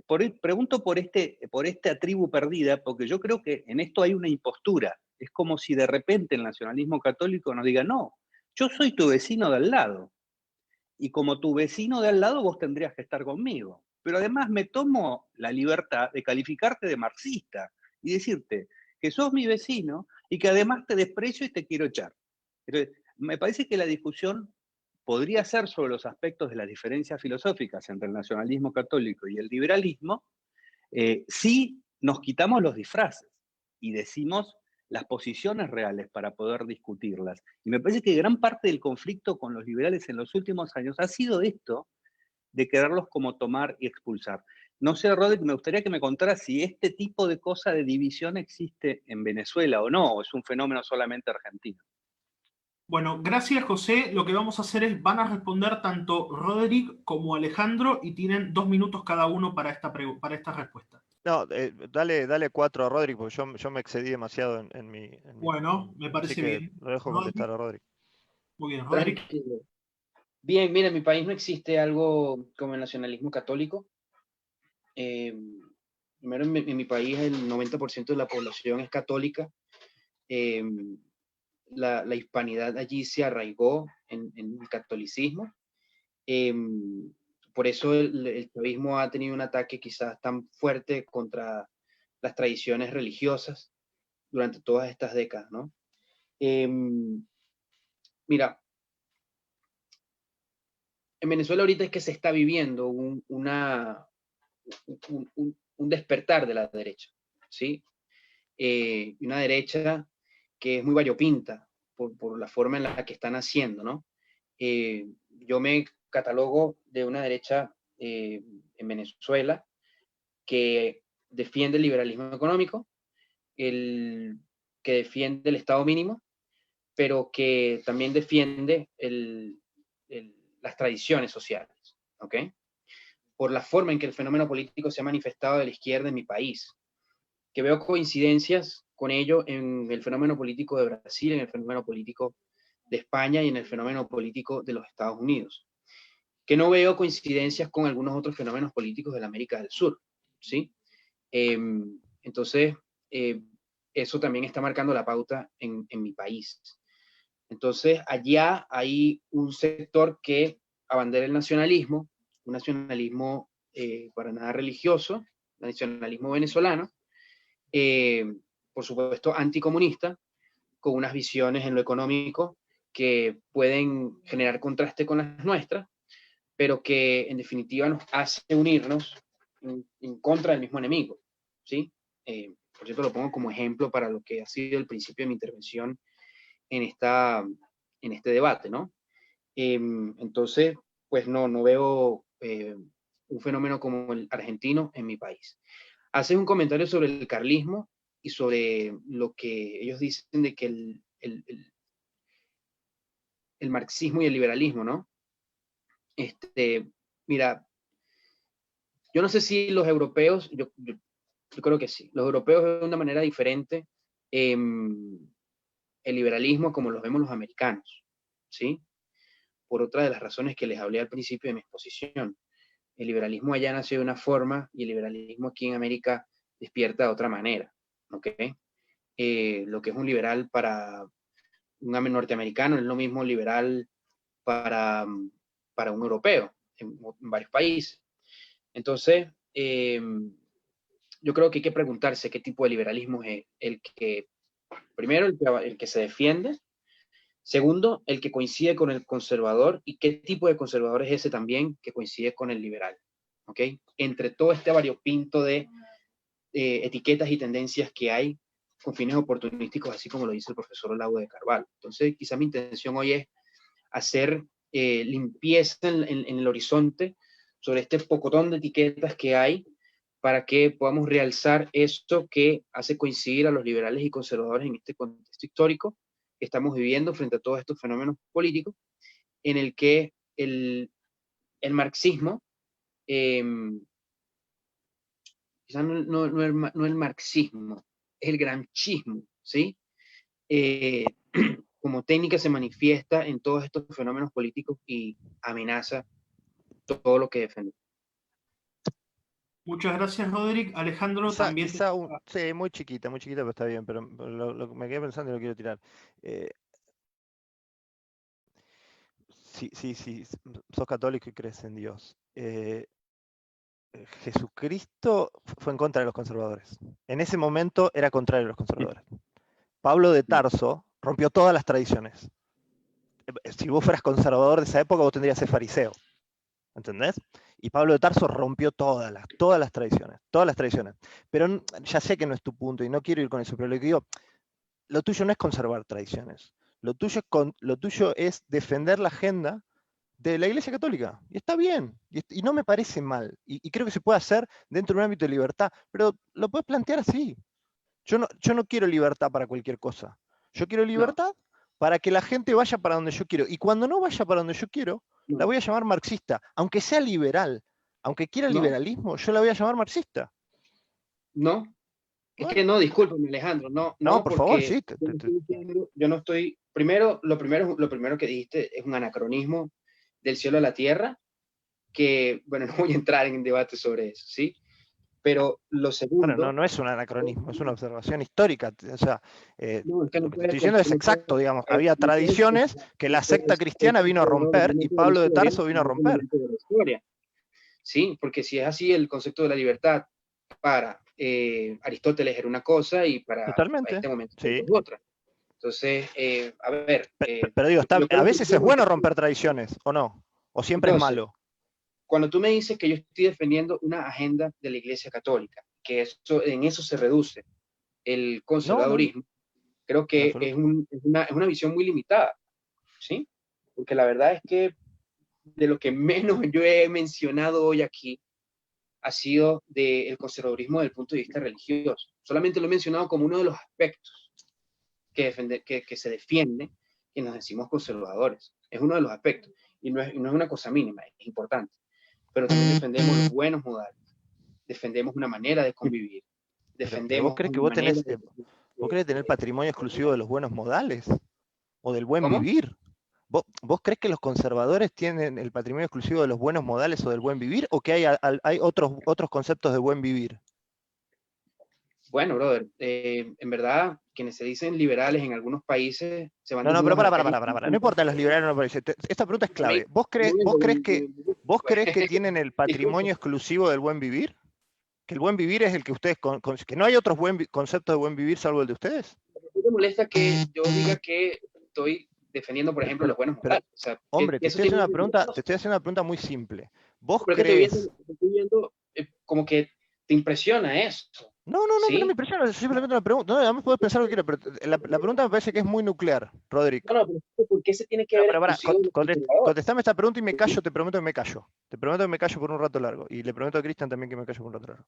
pregunto por esta tribu perdida, porque yo creo que en esto hay una impostura. Es como si de repente el nacionalismo católico nos diga, no, yo soy tu vecino de al lado, y como tu vecino de al lado vos tendrías que estar conmigo. Pero además me tomo la libertad de calificarte de marxista y decirte que sos mi vecino y que además te desprecio y te quiero echar. Entonces, me parece que la discusión podría ser sobre los aspectos de las diferencias filosóficas entre el nacionalismo católico y el liberalismo, si nos quitamos los disfraces y decimos las posiciones reales para poder discutirlas. Y me parece que gran parte del conflicto con los liberales en los últimos años ha sido esto, de quererlos como tomar y expulsar. No sé, Rodri, me gustaría que me contaras si este tipo de cosa de división existe en Venezuela o no, o es un fenómeno solamente argentino. Bueno, gracias José. Lo que vamos a hacer es, van a responder tanto Roderick como Alejandro y tienen 2 minutos cada uno para esta respuesta. No, dale 4 a Rodri, porque yo me excedí demasiado en mi... Bueno, me así parece que bien. lo dejo contestar a Rodri. Muy bien, Roderick. Tranquilo. Bien, mira, en mi país no existe algo como el nacionalismo católico. Primero, en mi país el 90% de la población es católica. La hispanidad allí se arraigó en el catolicismo. Por eso el chavismo ha tenido un ataque quizás tan fuerte contra las tradiciones religiosas durante todas estas décadas, ¿no? Mira, en Venezuela ahorita es que se está viviendo un despertar de la derecha, ¿sí? Una derecha que es muy variopinta por la forma en la que están haciendo, ¿no? Yo me catalogo de una derecha en Venezuela que defiende el liberalismo económico, que defiende el Estado mínimo, pero que también defiende las tradiciones sociales, ¿ok? Por la forma en que el fenómeno político se ha manifestado de la izquierda en mi país, que veo coincidencias con ello en el fenómeno político de Brasil, en el fenómeno político de España y en el fenómeno político de los Estados Unidos, que no veo coincidencias con algunos otros fenómenos políticos de la América del Sur, ¿sí? Entonces, eso también está marcando la pauta en mi país. Entonces, allá hay un sector que abandera el nacionalismo, un nacionalismo para nada religioso, el nacionalismo venezolano, por supuesto anticomunista, con unas visiones en lo económico que pueden generar contraste con las nuestras, pero que en definitiva nos hace unirnos en contra del mismo enemigo, ¿sí? Por cierto, lo pongo como ejemplo para lo que ha sido el principio de mi intervención en este debate, ¿no? Entonces, pues no veo un fenómeno como el argentino en mi país. Haces un comentario sobre el carlismo y sobre lo que ellos dicen de que el marxismo y el liberalismo, ¿no? Mira, yo no sé si los europeos, yo creo que sí, los europeos ven de una manera diferente el liberalismo como los vemos los americanos, ¿sí? Por otra de las razones que les hablé al principio de mi exposición. El liberalismo allá nació de una forma y el liberalismo aquí en América despierta de otra manera, ¿ok? Lo que es un liberal para un norteamericano es lo mismo liberal para un europeo en varios países. Entonces, yo creo que hay que preguntarse qué tipo de liberalismo es el que, primero, el que se defiende, segundo, el que coincide con el conservador y qué tipo de conservador es ese también que coincide con el liberal, ¿ok? Entre todo este variopinto de etiquetas y tendencias que hay con fines oportunísticos, así como lo dice el profesor Olago de Carvalho. Entonces, quizá mi intención hoy es hacer limpieza en el horizonte sobre este pocotón de etiquetas que hay para que podamos realzar esto que hace coincidir a los liberales y conservadores en este contexto histórico que estamos viviendo frente a todos estos fenómenos políticos, en el que el marxismo, quizás no el marxismo, es el granchismo, ¿sí? Como técnica se manifiesta en todos estos fenómenos políticos y amenaza todo lo que defende. Muchas gracias, Roderick. Alejandro también. Sí, muy chiquita, pero está bien, pero me quedé pensando y lo quiero tirar. Sí, sos católico y crees en Dios. Jesucristo fue en contra de los conservadores. En ese momento era contrario a los conservadores. Pablo de Tarso rompió todas las tradiciones. Si vos fueras conservador de esa época, vos tendrías que ser fariseo. ¿Entendés? Y Pablo de Tarso rompió todas las tradiciones. Pero ya sé que no es tu punto y no quiero ir con eso, pero lo que digo, lo tuyo no es conservar tradiciones. Lo tuyo es defender la agenda de la Iglesia Católica. Y está bien. Y no me parece mal. Y creo que se puede hacer dentro de un ámbito de libertad. Pero lo puedes plantear así. Yo no quiero libertad para cualquier cosa. Yo quiero libertad para que la gente vaya para donde yo quiero. Y cuando no vaya para donde yo quiero, la voy a llamar marxista. Aunque sea liberal, aunque quiera liberalismo, yo la voy a llamar marxista. No, es que no, discúlpame, Alejandro, no, por favor, sí. Yo no estoy, lo primero que dijiste es un anacronismo del cielo a la tierra, que, bueno, no voy a entrar en debate sobre eso, ¿sí? Pero lo segundo... Bueno, no es un anacronismo, es una observación histórica. O sea, lo que estoy diciendo es exacto, digamos. Había tradiciones que la secta cristiana vino a romper y Pablo de Tarso vino a romper. Sí, porque si es así, el concepto de la libertad para Aristóteles era una cosa y para este momento es otra. Entonces, a ver... pero digo, a veces es bueno romper tradiciones, ¿o no? ¿O siempre es malo? Cuando tú me dices que yo estoy defendiendo una agenda de la Iglesia Católica, que en eso se reduce el conservadurismo, creo que es una visión muy limitada, ¿sí? Porque la verdad es que de lo que menos yo he mencionado hoy aquí ha sido del conservadurismo desde el punto de vista religioso. Solamente lo he mencionado como uno de los aspectos que se defiende y nos decimos conservadores. Es uno de los aspectos y no es una cosa mínima, es importante. Pero también defendemos los buenos modales, defendemos una manera de convivir, defendemos... ¿Vos crees que vos querés tener patrimonio exclusivo de los buenos modales? ¿O del buen vivir? ¿Vos crees que los conservadores tienen el patrimonio exclusivo de los buenos modales o del buen vivir? ¿O que hay otros conceptos de buen vivir? Bueno, brother, en verdad, quienes se dicen liberales en algunos países se van... No, pero para. No importa los liberales o no. Esta pregunta es clave. ¿Vos crees que tienen el patrimonio exclusivo del buen vivir? ¿Que el buen vivir es el que ustedes... que no hay otros conceptos de buen vivir salvo el de ustedes? ¿No te molesta que yo diga que estoy defendiendo, por ejemplo, los buenos modales? O sea, hombre, te estoy haciendo una pregunta muy simple. ¿Vos crees...? Estoy viendo como que te impresiona eso. No me impresiona, es simplemente una pregunta. No, además puedes pensar lo que quieras, pero la pregunta me parece que es muy nuclear, Roderick. No, pero ¿por qué se tiene que ver? Contestame esta pregunta y me callo, te prometo que me callo. Te prometo que me callo por un rato largo. Y le prometo a Cristian también que me callo por un rato largo.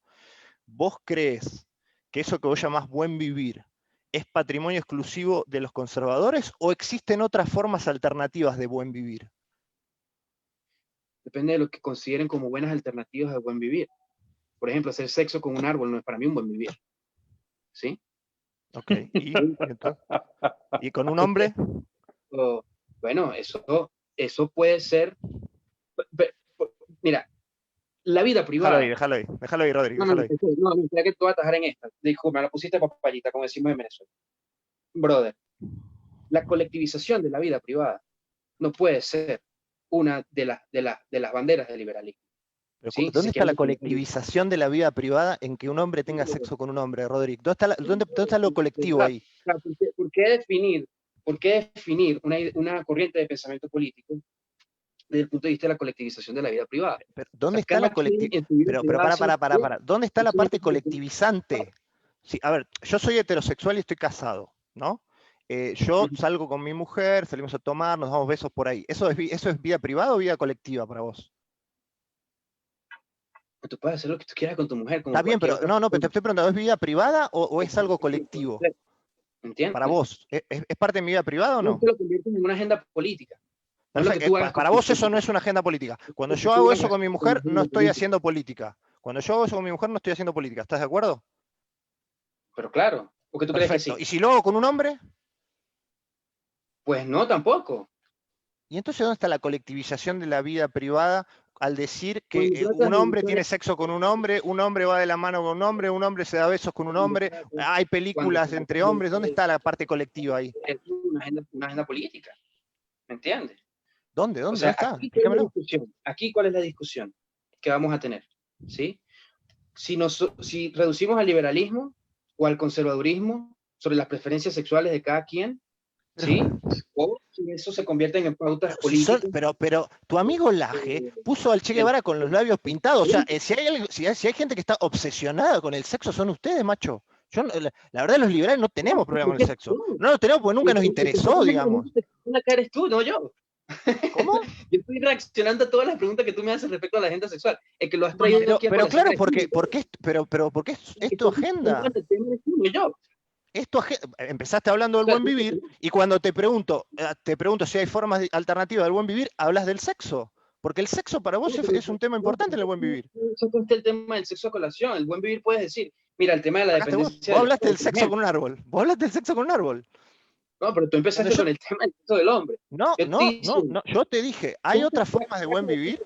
¿Vos crees que eso que vos llamás buen vivir es patrimonio exclusivo de los conservadores o existen otras formas alternativas de buen vivir? Depende de lo que consideren como buenas alternativas de buen vivir. Por ejemplo, hacer sexo con un árbol no es para mí un buen vivir. ¿Sí? Ok. ¿Y con un hombre? Bueno, eso puede ser... Mira, la vida privada... Déjalo ahí, Rodrigo. No, mira que tú vas a atajar en esta. Disculpa, me la pusiste papayita, como decimos en Venezuela. Brother, la colectivización de la vida privada no puede ser una de las banderas del liberalismo. Pero ¿sí? ¿Dónde está la colectivización de la vida privada en que un hombre tenga sexo con un hombre, Rodrigo? ¿Dónde está lo colectivo ahí? ¿Por qué definir una corriente de pensamiento político desde el punto de vista de la colectivización de la vida privada? Pero ¿dónde está la colectivización? Pero para. ¿Dónde está la parte colectivizante? Sí, a ver, yo soy heterosexual y estoy casado, ¿no? Yo salgo con mi mujer, salimos a tomar, nos damos besos por ahí. ¿Eso es vida privada o vida colectiva para vos? Tú puedes hacer lo que tú quieras con tu mujer. Está bien, pero pero te estoy preguntando, ¿es vida privada o es algo colectivo? ¿Entiendes? Para vos, ¿es parte de mi vida privada o no? No te lo conviertes en una agenda política. Para vos eso no es una agenda política. Cuando yo hago eso con mi mujer, no estoy haciendo política. Cuando yo hago eso con mi mujer, no estoy haciendo política. ¿Estás de acuerdo? Pero claro, porque tú crees que sí. ¿Y si lo hago con un hombre? Pues no, tampoco. ¿Y entonces dónde está la colectivización de la vida privada al decir Cuando que tratas un de hombre evitar- tiene sexo con un hombre va de la mano con un hombre se da besos con un hombre, hay películas cuando entre tratas hombres, ¿dónde está la parte colectiva ahí? es una agenda política, ¿me entiendes? ¿Dónde? O ¿Dónde? sea, ¿Dónde está? aquí, ¿cuál es la Explícamelo. discusión? Aquí, ¿cuál es la discusión que vamos a tener? ¿Sí? Si reducimos al liberalismo o al conservadurismo sobre las preferencias sexuales de cada quien, ¿sí? O si eso se convierte en pautas políticas. Pero tu amigo Laje puso al Che Guevara con los labios pintados. O sea, si hay gente que está obsesionada con el sexo, son ustedes, macho. La verdad, los liberales no tenemos problema con el sexo. No lo tenemos porque nunca nos interesó, digamos. Acá eres tú, no yo. ¿Cómo? Yo estoy reaccionando a todas las preguntas que tú me haces respecto a la agenda sexual. El que lo has traído aquí a Pero colación claro, eres tú. porque es tu agenda. El tema eres tú, no yo. Empezaste hablando del buen vivir y cuando te pregunto si hay formas alternativas del buen vivir, hablas del sexo. Porque el sexo para vos es un tema importante en el buen vivir. Sacaste el tema del sexo a colación. El buen vivir puedes decir, mira, el tema de la dependencia. Vos hablaste del sexo con un árbol. Vos hablaste del sexo con un árbol. No, pero tú empezaste con el tema del sexo del hombre. No, yo te dije, ¿hay otras formas de buen vivir?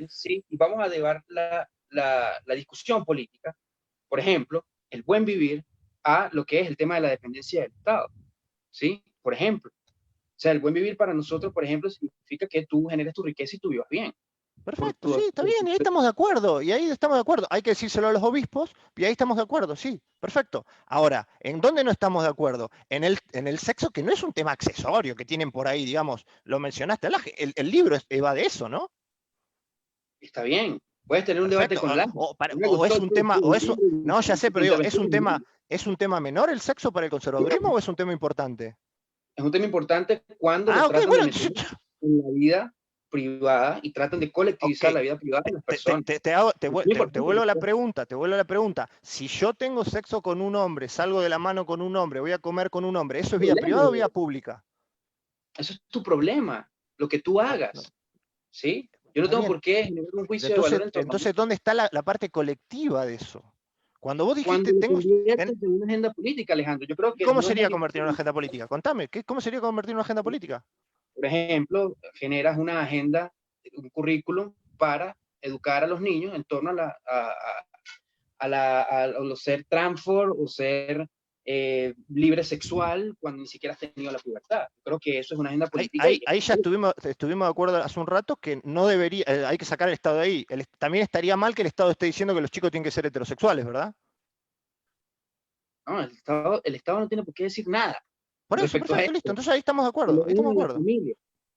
Sí, y vamos a llevar la discusión política, por ejemplo, el buen vivir a lo que es el tema de la dependencia del Estado, ¿sí? Por ejemplo, o sea, el buen vivir para nosotros, por ejemplo, significa que tú generes tu riqueza y tú vivas bien. Perfecto, sí, está bien, y ahí estamos de acuerdo, hay que decírselo a los obispos, y ahí estamos de acuerdo, sí, perfecto. Ahora, ¿en dónde no estamos de acuerdo? En el sexo, que no es un tema accesorio que tienen por ahí, digamos, lo mencionaste, el libro va de eso, ¿no? Está bien, puedes tener un debate con Laje. O es un tema, no, ya sé, pero digo, ¿es un tema menor el sexo para el conservadurismo o es un tema importante? Es un tema importante cuando lo tratan de meter en la vida privada y tratan de colectivizar la vida privada de las personas. Te vuelvo a la pregunta. Si yo tengo sexo con un hombre, salgo de la mano con un hombre, voy a comer con un hombre, ¿eso es vida privada o vida pública? Eso es tu problema, lo que tú hagas, ¿sí? Yo no tengo por qué generar un juicio de valor en torno. Entonces, ¿dónde está la parte colectiva de eso? Cuando vos dijiste, en una agenda política, Alejandro, yo creo que... ¿Cómo sería convertir en una agenda política? Contame, ¿cómo sería convertir en una agenda política? Por ejemplo, generas una agenda, un currículum para educar a los niños en torno a los ser transfor o ser libre sexual cuando ni siquiera has tenido la pubertad. Creo que eso es una agenda política. Ahí ya estuvimos de acuerdo hace un rato que no debería, hay que sacar el Estado de ahí. También estaría mal que el Estado esté diciendo que los chicos tienen que ser heterosexuales, ¿verdad? No, el Estado no tiene por qué decir nada. Por eso, perfecto, listo. Entonces ahí estamos de acuerdo.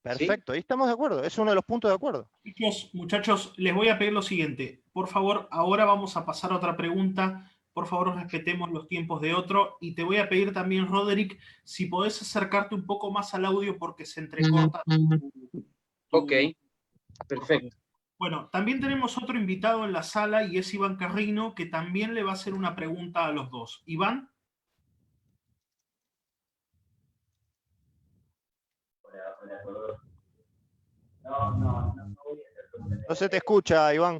Perfecto, ahí estamos de acuerdo. Es uno de los puntos de acuerdo. Muchachos, les voy a pedir lo siguiente. Por favor, ahora vamos a pasar a otra pregunta. Por favor, respetemos los tiempos de otro. Y te voy a pedir también, Roderick, si podés acercarte un poco más al audio porque se entrecorta. Ok, perfecto. Bueno, también tenemos otro invitado en la sala y es Iván Carrino, que también le va a hacer una pregunta a los dos. Iván. No se te escucha, Iván.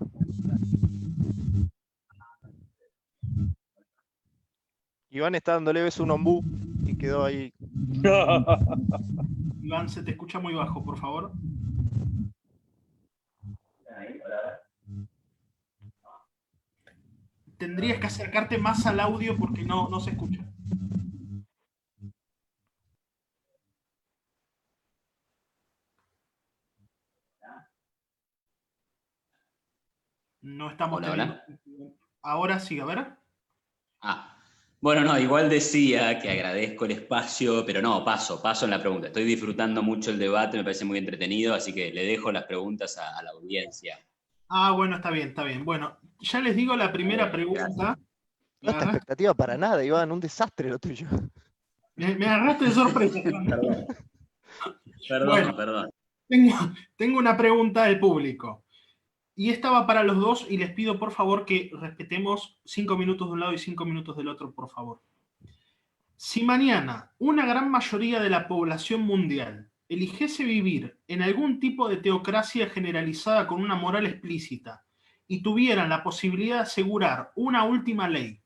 Iván está dándole beso a un ombú y quedó ahí. Iván, se te escucha muy bajo, por favor. Tendrías que acercarte más al audio porque no se escucha. No estamos teniendo... Ahora sí, a ver. Bueno, no, igual decía que agradezco el espacio, pero no, paso en la pregunta. Estoy disfrutando mucho el debate, me parece muy entretenido, así que le dejo las preguntas a la audiencia. Bueno, está bien. Bueno, ya les digo la primera pregunta. No está expectativa para nada, Iván, un desastre lo tuyo. Me agarraste de sorpresa. Perdón. Tengo una pregunta del público. Y esta va para los dos y les pido por favor que respetemos 5 minutos de un lado y 5 minutos del otro, por favor. Si mañana una gran mayoría de la población mundial eligiese vivir en algún tipo de teocracia generalizada con una moral explícita y tuvieran la posibilidad de asegurar una última ley,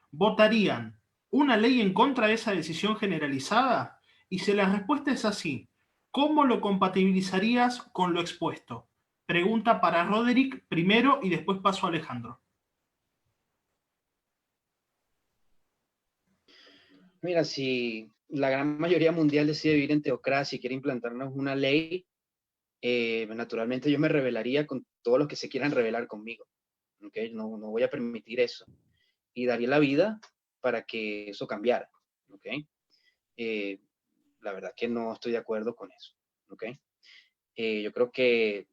¿votarían una ley en contra de esa decisión generalizada? Y si la respuesta es así, ¿cómo lo compatibilizarías con lo expuesto? pregunta para Roderick primero y después paso a Alejandro. Mira, si la gran mayoría mundial decide vivir en teocracia y quiere implantarnos una ley, naturalmente yo me rebelaría con todos los que se quieran rebelar conmigo. ¿Okay? No voy a permitir eso. Y daría la vida para que eso cambiara. ¿Okay? La verdad que no estoy de acuerdo con eso. ¿Okay? Yo creo que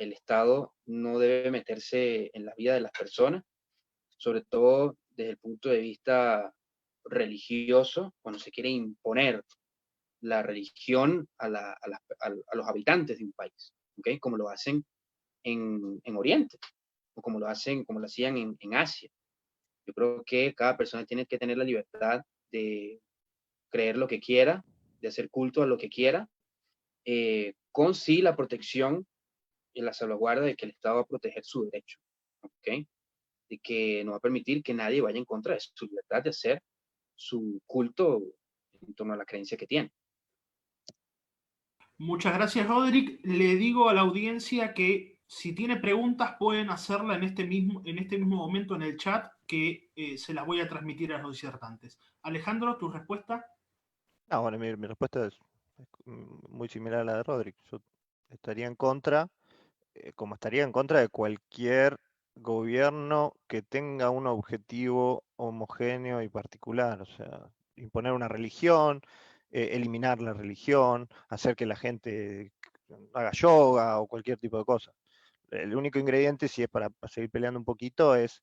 el Estado no debe meterse en la vida de las personas, sobre todo desde el punto de vista religioso, cuando se quiere imponer la religión a los habitantes de un país, ¿okay? Como lo hacen en Oriente, o como lo hacían en Asia. Yo creo que cada persona tiene que tener la libertad de creer lo que quiera, de hacer culto a lo que quiera, con sí la protección y la salvaguarda de que el Estado va a proteger su derecho, ¿ok? De que no va a permitir que nadie vaya en contra de su libertad de hacer su culto en torno a la creencia que tiene. Muchas gracias, Roderick. Le digo a la audiencia que si tiene preguntas pueden hacerla en este mismo momento en el chat, que se las voy a transmitir a los disertantes. Alejandro, ¿tu respuesta? No, bueno, mi respuesta es muy similar a la de Roderick. Yo estaría en contra, como estaría en contra de cualquier gobierno que tenga un objetivo homogéneo y particular, o sea, imponer una religión, eliminar la religión, hacer que la gente haga yoga o cualquier tipo de cosa. El único ingrediente, si es para seguir peleando un poquito, es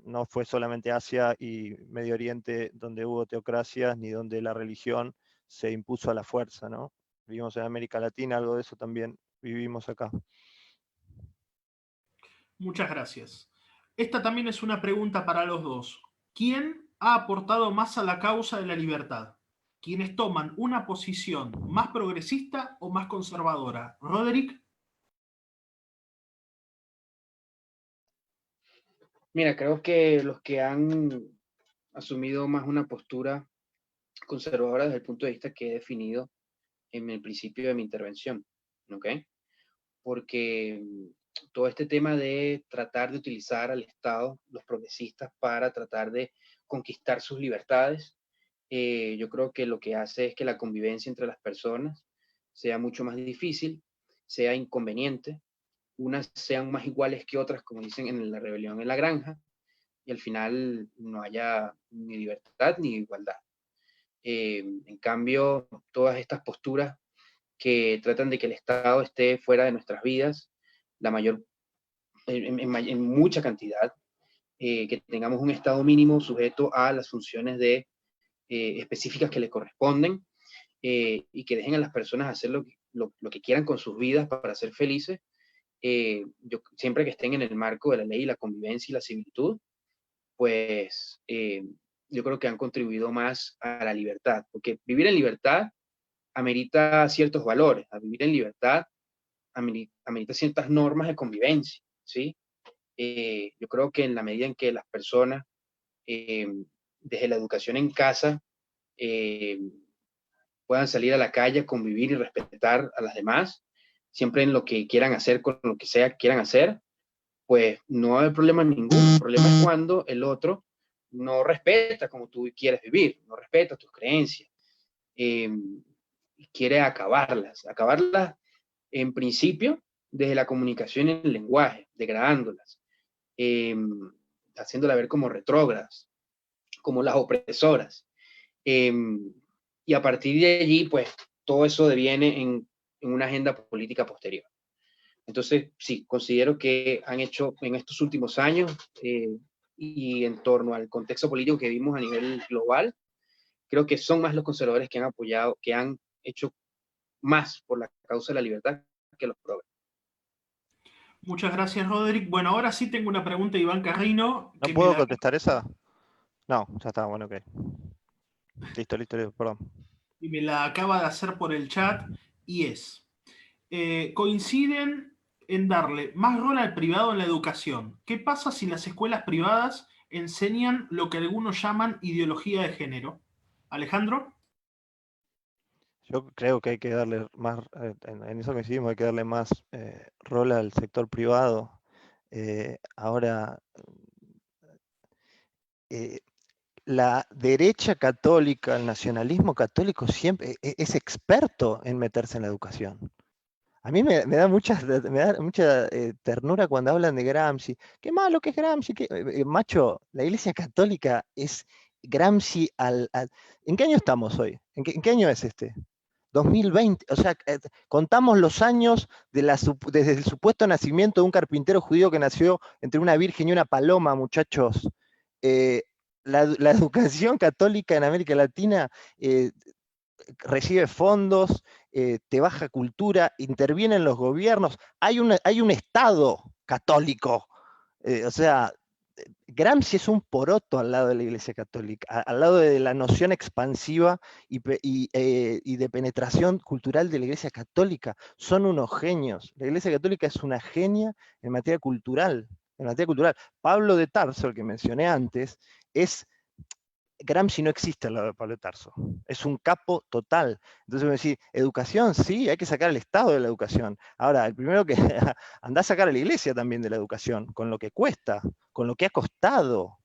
no fue solamente Asia y Medio Oriente donde hubo teocracias ni donde la religión se impuso a la fuerza, ¿no? Vivimos en América Latina, algo de eso también vivimos acá. Muchas gracias. Esta también es una pregunta para los dos. ¿Quién ha aportado más a la causa de la libertad? ¿Quiénes toman una posición más progresista o más conservadora? Roderick. Mira, creo que los que han asumido más una postura conservadora desde el punto de vista que he definido en el principio de mi intervención, ¿ok? Porque todo este tema de tratar de utilizar al Estado, los progresistas, para tratar de conquistar sus libertades, yo creo que lo que hace es que la convivencia entre las personas sea mucho más difícil, sea inconveniente, unas sean más iguales que otras, como dicen en la rebelión en la granja, y al final no haya ni libertad ni igualdad. En cambio, todas estas posturas que tratan de que el Estado esté fuera de nuestras vidas, la mayor, en mucha cantidad, que tengamos un Estado mínimo sujeto a las funciones específicas que le corresponden, y que dejen a las personas hacer lo que quieran con sus vidas para ser felices, siempre que estén en el marco de la ley, la convivencia y la similitud, pues yo creo que han contribuido más a la libertad, porque vivir en libertad amerita ciertos valores, a vivir en libertad amerita ciertas normas de convivencia, ¿sí? Yo creo que en la medida en que las personas, desde la educación en casa, puedan salir a la calle, convivir y respetar a las demás, siempre en lo que quieran hacer, con lo que sea que quieran hacer, pues no va a haber problema ningún. El problema es cuando el otro no respeta como tú quieres vivir, no respeta tus creencias, quiere acabarlas en principio desde la comunicación en el lenguaje, degradándolas, haciéndolas ver como retrógradas, como las opresoras. Y a partir de allí, pues todo eso deviene en una agenda política posterior. Entonces, sí, considero que han hecho en estos últimos años y en torno al contexto político que vimos a nivel global, creo que son más los conservadores que han apoyado, que han hecho más por la causa de la libertad que los progres. Muchas gracias, Roderick. Bueno, ahora sí tengo una pregunta de Iván Carrino. ¿No puedo contestar esa? No, ya está, bueno, ok. Listo, perdón. Y me la acaba de hacer por el chat, y es, coinciden en darle más rol al privado en la educación. ¿Qué pasa si las escuelas privadas enseñan lo que algunos llaman ideología de género? Alejandro. Yo creo que hay que darle más, en eso coincidimos, hay que darle más rol al sector privado. Ahora, la derecha católica, el nacionalismo católico siempre es experto en meterse en la educación. A mí me da mucha ternura cuando hablan de Gramsci. Qué malo que es Gramsci. Macho, la Iglesia Católica es Gramsci ¿En qué año estamos hoy? ¿En qué año es este? 2020. O sea, contamos los años desde el supuesto nacimiento de un carpintero judío que nació entre una virgen y una paloma, muchachos. Eh, la educación católica en América Latina recibe fondos, te baja cultura, intervienen los gobiernos, hay un Estado católico. O sea, Gramsci es un poroto al lado de la Iglesia Católica, al lado de la noción expansiva y de penetración cultural de la Iglesia Católica. Son unos genios. La Iglesia Católica es una genia en materia cultural. Pablo de Tarso, el que mencioné antes, Gramsci no existe al lado de Pablo de Tarso, es un capo total. Entonces me decís, educación, sí, hay que sacar al Estado de la educación. Ahora, el primero que anda a sacar a la Iglesia también de la educación, con lo que cuesta, con lo que ha costado,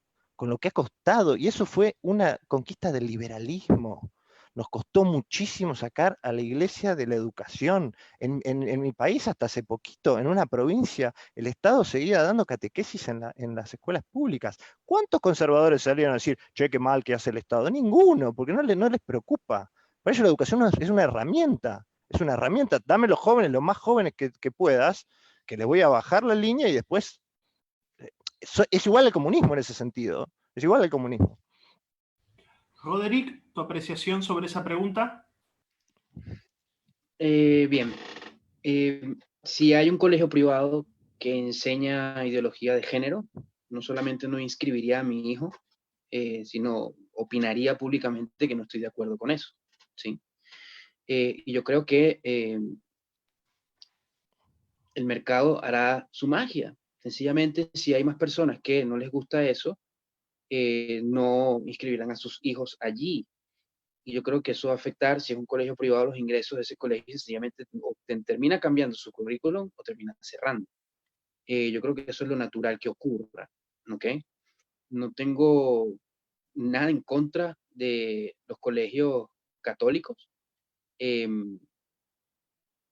y eso fue una conquista del liberalismo. Nos costó muchísimo sacar a la Iglesia de la educación. En mi país, hasta hace poquito, en una provincia, el Estado seguía dando catequesis en las escuelas públicas. ¿Cuántos conservadores salieron a decir, che, qué mal que hace el Estado? Ninguno, porque no les preocupa. Para ellos la educación es una herramienta. Es una herramienta. Dame los jóvenes, los más jóvenes que puedas, que les voy a bajar la línea y después... Es igual al comunismo en ese sentido. Es igual al comunismo. Roderick, ¿tu apreciación sobre esa pregunta? Bien. Si hay un colegio privado que enseña ideología de género, no solamente no inscribiría a mi hijo, sino opinaría públicamente que no estoy de acuerdo con eso, ¿sí? Y yo creo que el mercado hará su magia. Sencillamente, si hay más personas que no les gusta eso, no inscribirán a sus hijos allí. Y yo creo que eso va a afectar, si es un colegio privado, los ingresos de ese colegio, sencillamente termina cambiando su currículum o termina cerrando. Yo creo que eso es lo natural que ocurra, ¿ok? No tengo nada en contra de los colegios católicos, eh,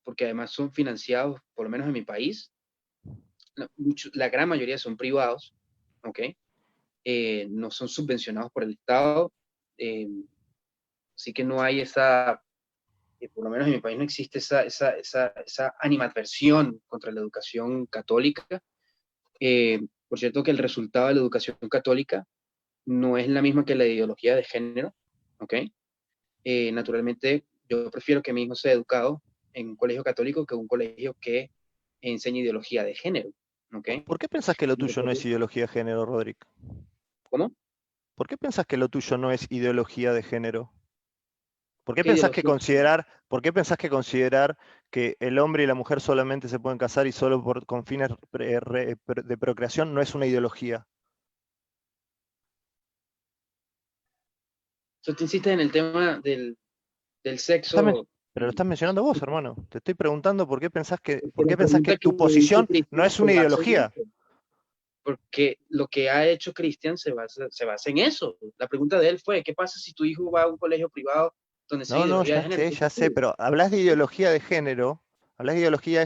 porque además son financiados, por lo menos en mi país, la gran mayoría son privados, ¿ok? No son subvencionados por el Estado, así que no hay esa, por lo menos en mi país no existe esa animadversión contra la educación católica. Por cierto que el resultado de la educación católica no es la misma que la ideología de género, ¿ok? Naturalmente, yo prefiero que mi hijo sea educado en un colegio católico que un colegio que enseñe ideología de género, ¿ok? ¿Por qué pensás que lo tuyo no es ideología de género, Roderick? ¿Cómo? ¿Por qué pensás que lo tuyo no es ideología de género? ¿Por qué ¿Qué pensás que ideología? considerar que el hombre y la mujer solamente se pueden casar y solo con fines de procreación no es una ideología? Tú te insistes en el tema del Estás men- sexo, Pero lo estás mencionando vos, hermano. Te estoy preguntando por qué pensás porque la que pregunta que tu me hizo posición no Cristian es se una basa en ideología. eso, porque lo que ha hecho Cristian se basa en eso. La pregunta de él fue, ¿qué pasa si tu hijo va a un colegio privado donde sigue No, ideología de género? ya sé, pero hablas de ideología de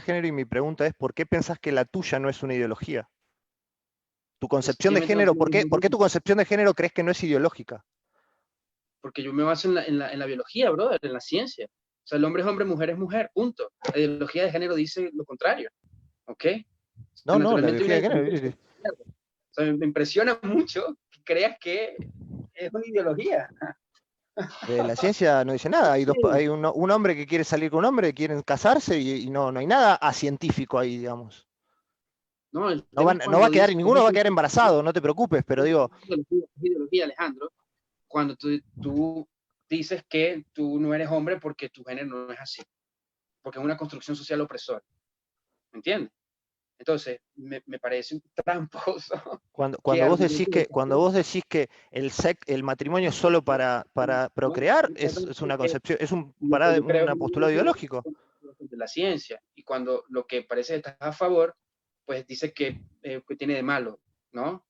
género y mi pregunta es, ¿por qué pensás que la tuya no es una ideología? Tu concepción de Sencillamente no género, tiene el mismo ¿por qué tu nombre, concepción de género crees que no es ideológica? porque yo me baso en la biología, brother, en la ciencia. O sea, el hombre es hombre, mujer es mujer, punto. La ideología de género dice lo contrario, ¿ok? O sea, No, la naturalmente hay ideología una de género. diferencia. O sea, me impresiona mucho que creas que es una ideología. La ciencia no dice nada. Sí. Hay un hombre que quiere salir con un hombre, quieren casarse y no hay nada acientífico ahí, digamos. No, el tema es No va a cuando quedar, dices que es ninguno va a quedar embarazado, no te preocupes, pero digo, ideología, Alejandro, cuando tú dices que tú no eres hombre porque tu género no es así, porque es una construcción social opresora, ¿me entiendes? Entonces, me parece un tramposo. Cuando vos decís que el matrimonio es solo para procrear, es una concepción, es un postulado ideológico. De la ciencia, y cuando lo que parece estar a favor, pues dice que tiene de malo, ¿no?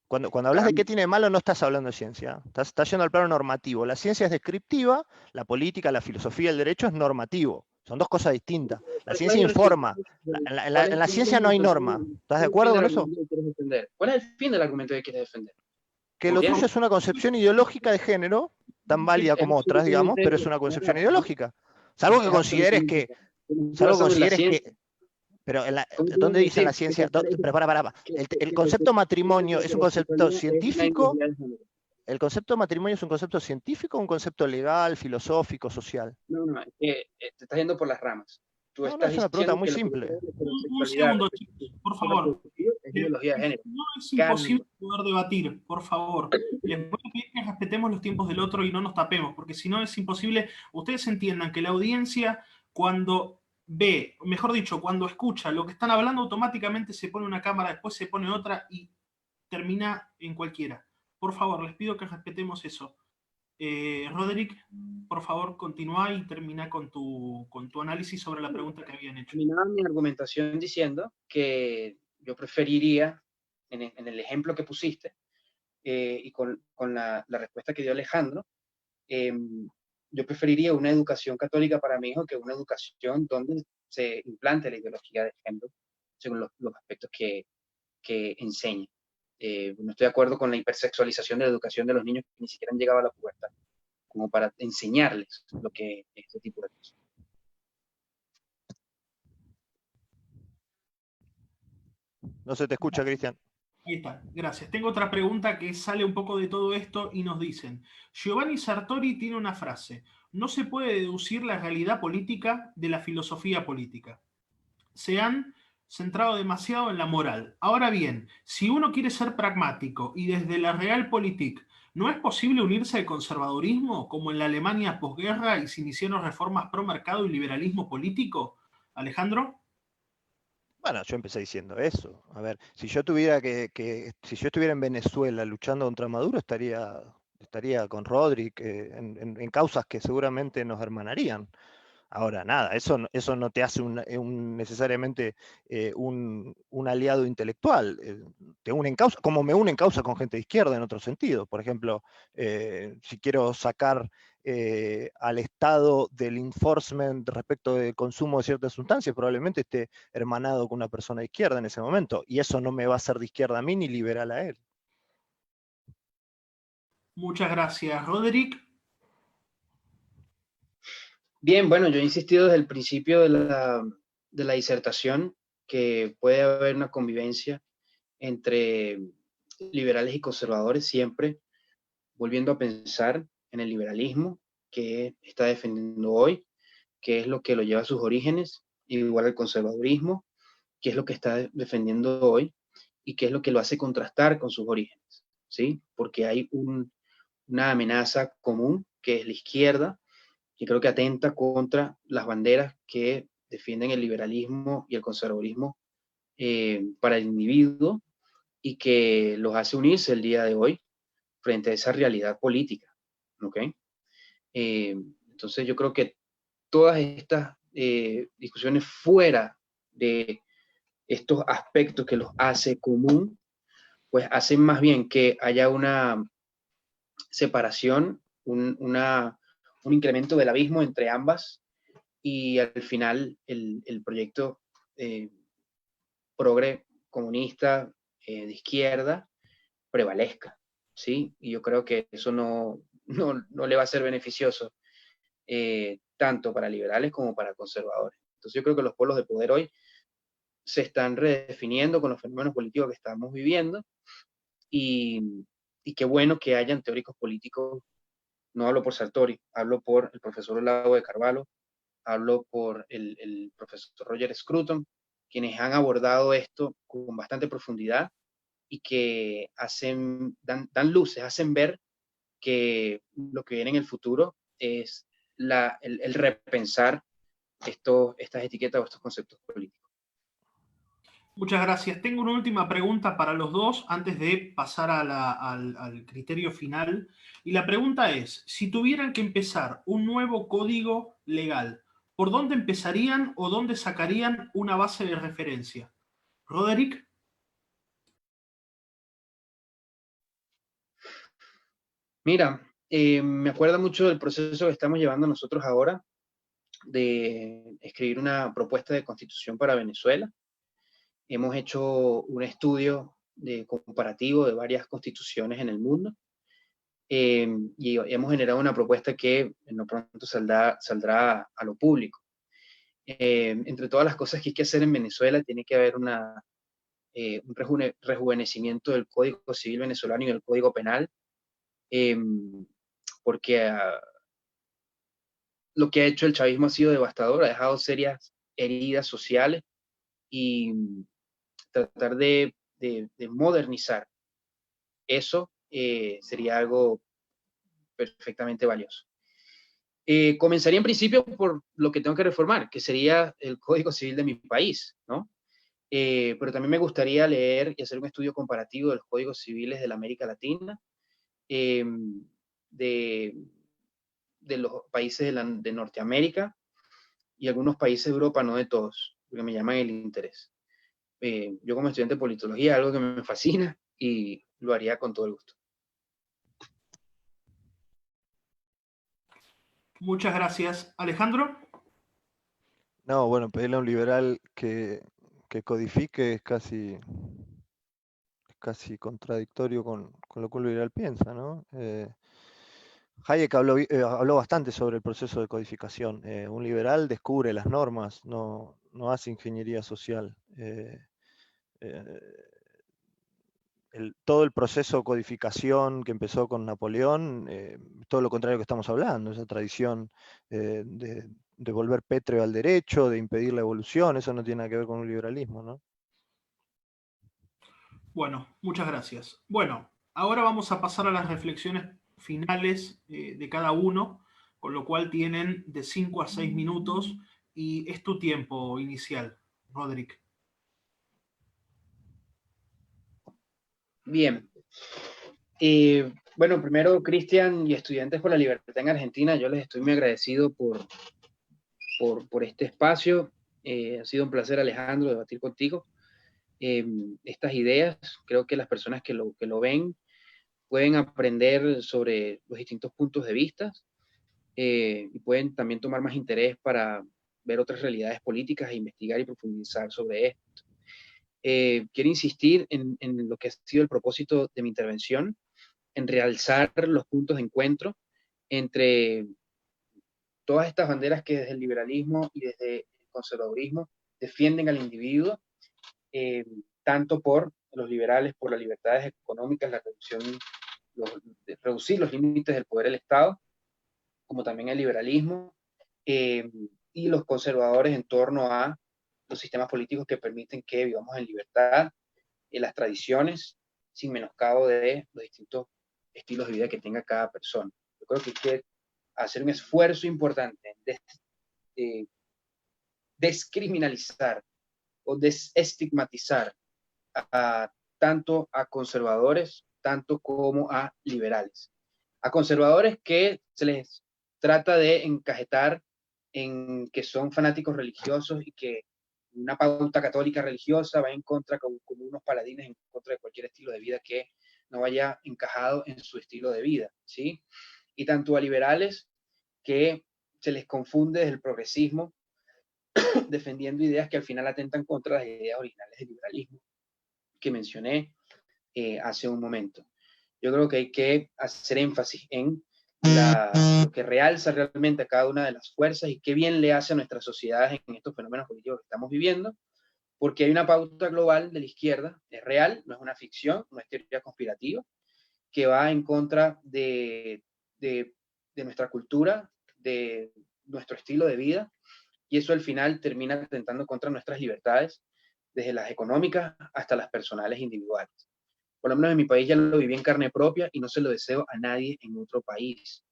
Cuando hablas de qué tiene de malo, no estás hablando de ciencia. Estás yendo al plano normativo. La ciencia es descriptiva, la política, la filosofía, el derecho es normativo. Son dos cosas distintas. La ciencia informa. En la ciencia no hay norma. ¿Estás de acuerdo con eso? ¿Cuál es el fin del argumento que quieres defender? Que lo tuyo es una concepción ideológica de género, tan válida como otras, digamos, pero es una concepción ideológica. Salvo que consideres que... Pero ¿dónde dice en la ciencia? Pero para. El concepto matrimonio es un concepto científico. ¿El concepto de matrimonio es un concepto científico o un concepto legal, filosófico, social? No, te estás yendo por las ramas. No, es una pregunta muy simple. Un segundo, chicos, por favor. No es imposible poder debatir, por favor. Les voy a pedir que respetemos los tiempos del otro y no nos tapemos, porque si no es imposible. Ustedes entiendan que la audiencia, cuando ve, mejor dicho, cuando escucha lo que están hablando, automáticamente se pone una cámara, después se pone otra y termina en cualquiera. Por favor, les pido que respetemos eso. Roderick, por favor, continúa y termina con tu análisis sobre la pregunta que habían hecho. Terminaba mi argumentación diciendo que yo preferiría, en el ejemplo que pusiste, y con la respuesta que dio Alejandro, yo preferiría una educación católica para mi hijo que una educación donde se implante la ideología de género según los aspectos que enseña. No estoy de acuerdo con la hipersexualización de la educación de los niños que ni siquiera han llegado a la pubertad, como para enseñarles lo que es este tipo de cosas. No se te escucha, Cristian. Ahí está, gracias. Tengo otra pregunta que sale un poco de todo esto y nos dicen, Giovanni Sartori tiene una frase, no se puede deducir la realidad política de la filosofía política. Se han centrado demasiado en la moral. Ahora bien, si uno quiere ser pragmático y desde la Realpolitik, ¿no es posible unirse al conservadurismo como en la Alemania posguerra y se iniciaron reformas pro mercado y liberalismo político? Alejandro. Bueno, yo empecé diciendo eso. A ver, si yo tuviera si yo estuviera en Venezuela luchando contra Maduro, estaría con Roderick en causas que seguramente nos hermanarían. Ahora, nada, eso no te hace necesariamente un aliado intelectual. Te une en causa, como me une en causa con gente de izquierda en otro sentido. Por ejemplo, si quiero sacar al Estado del enforcement respecto del consumo de ciertas sustancias, probablemente esté hermanado con una persona de izquierda en ese momento. Y eso no me va a hacer de izquierda a mí ni liberal a él. Muchas gracias, Roderick. Bien, bueno, yo he insistido desde el principio de la disertación que puede haber una convivencia entre liberales y conservadores, siempre volviendo a pensar en el liberalismo que está defendiendo hoy, que es lo que lo lleva a sus orígenes, igual el conservadurismo, que es lo que está defendiendo hoy y que es lo que lo hace contrastar con sus orígenes, ¿sí? Porque hay una amenaza común, que es la izquierda, que creo que atenta contra las banderas que defienden el liberalismo y el conservadurismo para el individuo y que los hace unirse el día de hoy frente a esa realidad política. ¿Ok? Entonces yo creo que todas estas discusiones fuera de estos aspectos que los hace común, pues hacen más bien que haya una separación, un incremento del abismo entre ambas y al final el proyecto progre comunista de izquierda prevalezca, ¿sí? Y yo creo que eso no le va a ser beneficioso tanto para liberales como para conservadores. Entonces yo creo que los polos de poder hoy se están redefiniendo con los fenómenos políticos que estamos viviendo y qué bueno que hayan teóricos políticos. No hablo por Sartori, hablo por el profesor Olavo de Carvalho, hablo por el profesor Roger Scruton, quienes han abordado esto con bastante profundidad y que dan luces, hacen ver que lo que viene en el futuro es el repensar estas etiquetas o estos conceptos políticos. Muchas gracias. Tengo una última pregunta para los dos antes de pasar al criterio final. Y la pregunta es, si tuvieran que empezar un nuevo código legal, ¿por dónde empezarían o dónde sacarían una base de referencia? Roderick. Mira, me acuerda mucho del proceso que estamos llevando nosotros ahora de escribir una propuesta de constitución para Venezuela. Hemos hecho un estudio comparativo de varias constituciones en el mundo y hemos generado una propuesta que en lo pronto saldrá a lo público. Entre todas las cosas que hay que hacer en Venezuela, tiene que haber un rejuvenecimiento del Código Civil venezolano y del Código Penal, porque lo que ha hecho el chavismo ha sido devastador, ha dejado serias heridas sociales y tratar de modernizar eso sería algo perfectamente valioso. Comenzaría en principio por lo que tengo que reformar, que sería el Código Civil de mi país, ¿no? Pero también me gustaría leer y hacer un estudio comparativo de los códigos civiles de la América Latina, de los países de Norteamérica y algunos países de Europa, no de todos, porque me llaman el interés. Yo como estudiante de politología es algo que me fascina y lo haría con todo el gusto. Muchas gracias. Alejandro. No, bueno, pedirle a un liberal que codifique es casi contradictorio con lo que un liberal piensa, ¿no? Hayek habló bastante sobre el proceso de codificación. Un liberal descubre las normas, no hace ingeniería social. Todo el proceso de codificación que empezó con Napoleón, todo lo contrario que estamos hablando, esa tradición de volver pétreo al derecho, de impedir la evolución, eso no tiene nada que ver con un liberalismo, ¿no? Bueno, muchas gracias. Bueno, ahora vamos a pasar a las reflexiones finales de cada uno, con lo cual tienen de 5 a 6 minutos y es tu tiempo inicial, Roderick. Bien. Bueno, primero, Cristian y Estudiantes por la Libertad en Argentina, yo les estoy muy agradecido por este espacio. Ha sido un placer, Alejandro, debatir contigo estas ideas. Creo que las personas que lo ven pueden aprender sobre los distintos puntos de vista y pueden también tomar más interés para ver otras realidades políticas e investigar y profundizar sobre esto. Quiero insistir en lo que ha sido el propósito de mi intervención, en realzar los puntos de encuentro entre todas estas banderas que desde el liberalismo y desde el conservadurismo defienden al individuo, tanto por los liberales, por las libertades económicas, reducir los límites del poder del Estado, como también el liberalismo, y los conservadores en torno a los sistemas políticos que permiten que vivamos en libertad, en las tradiciones, sin menoscabo de los distintos estilos de vida que tenga cada persona. Yo creo que hay que hacer un esfuerzo importante de descriminalizar o desestigmatizar tanto a conservadores, tanto como a liberales. A conservadores que se les trata de encajetar en que son fanáticos religiosos y que una pauta católica religiosa va en contra, como unos paladines en contra de cualquier estilo de vida que no vaya encajado en su estilo de vida, ¿sí? Y tanto a liberales que se les confunde desde el progresismo defendiendo ideas que al final atentan contra las ideas originales del liberalismo que mencioné hace un momento. Yo creo que hay que hacer énfasis en lo que realza realmente a cada una de las fuerzas y qué bien le hace a nuestras sociedades en estos fenómenos políticos que estamos viviendo, porque hay una pauta global de la izquierda, es real, no es una ficción, no es teoría conspirativa, que va en contra de nuestra cultura, de nuestro estilo de vida, y eso al final termina atentando contra nuestras libertades, desde las económicas hasta las personales individuales. Por lo menos en mi país ya lo viví en carne propia y no se lo deseo a nadie en otro país.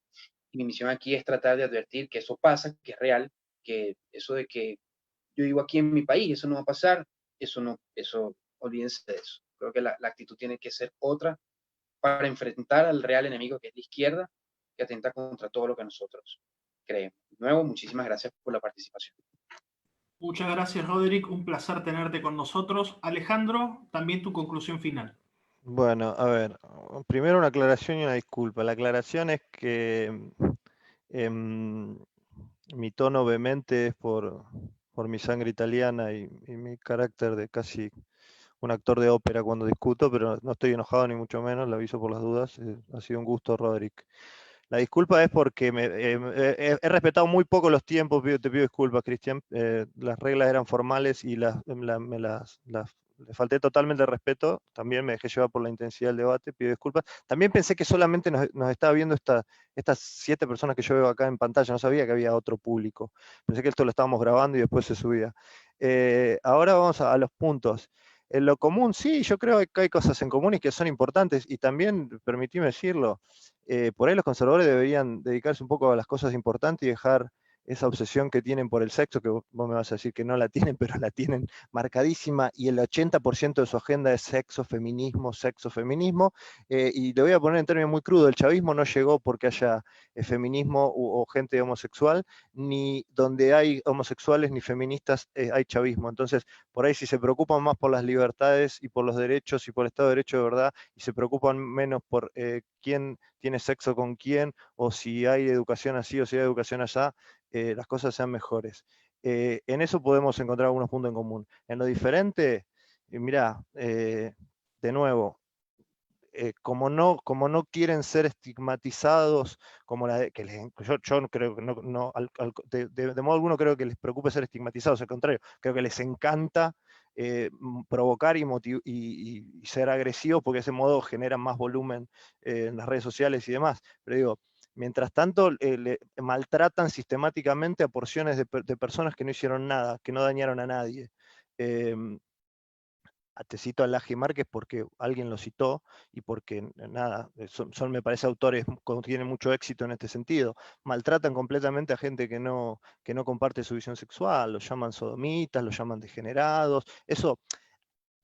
Y mi misión aquí es tratar de advertir que eso pasa, que es real, que eso de que yo vivo aquí en mi país, eso no va a pasar, eso, olvídense de eso. Creo que la actitud tiene que ser otra para enfrentar al real enemigo que es la izquierda, que atenta contra todo lo que nosotros creemos. De nuevo, muchísimas gracias por la participación. Muchas gracias, Roderick. Un placer tenerte con nosotros. Alejandro, también tu conclusión final. Bueno, a ver, primero una aclaración y una disculpa. La aclaración es que mi tono vehemente es por mi sangre italiana y mi carácter de casi un actor de ópera cuando discuto, pero no estoy enojado ni mucho menos, lo aviso por las dudas. Ha sido un gusto, Roderick. La disculpa es porque he respetado muy poco los tiempos, te pido disculpas, Cristian. Las reglas eran formales y le falté totalmente el respeto. También me dejé llevar por la intensidad del debate, pido disculpas. También pensé que solamente nos estaba viendo estas 7 personas que yo veo acá en pantalla. No sabía que había otro público. Pensé que esto lo estábamos grabando y después se subía. Ahora vamos a los puntos. En lo común, sí, yo creo que hay cosas en común y que son importantes. Y también, permitime decirlo, por ahí los conservadores deberían dedicarse un poco a las cosas importantes y dejar esa obsesión que tienen por el sexo, que vos me vas a decir que no la tienen, pero la tienen marcadísima, y el 80% de su agenda es sexo, feminismo, y le voy a poner en términos muy crudos, el chavismo no llegó porque haya feminismo o gente homosexual, ni donde hay homosexuales ni feministas hay chavismo. Entonces, por ahí si se preocupan más por las libertades y por los derechos y por el Estado de Derecho de verdad, y se preocupan menos por quién tiene sexo con quién, o si hay educación así o si hay educación allá, las cosas sean mejores. En eso podemos encontrar algunos puntos en común. En lo diferente, mirá, de nuevo, como no quieren ser estigmatizados, como yo creo que de modo alguno creo que les preocupe ser estigmatizados, al contrario, creo que les encanta provocar y ser agresivos, porque de ese modo generan más volumen en las redes sociales y demás. Pero digo, mientras tanto, le maltratan sistemáticamente a porciones de personas que no hicieron nada, que no dañaron a nadie. Te cito a Laje Márquez porque alguien lo citó y porque, nada, son me parece, autores que tienen mucho éxito en este sentido. Maltratan completamente a gente que no comparte su visión sexual, los llaman sodomitas, los llaman degenerados. Eso,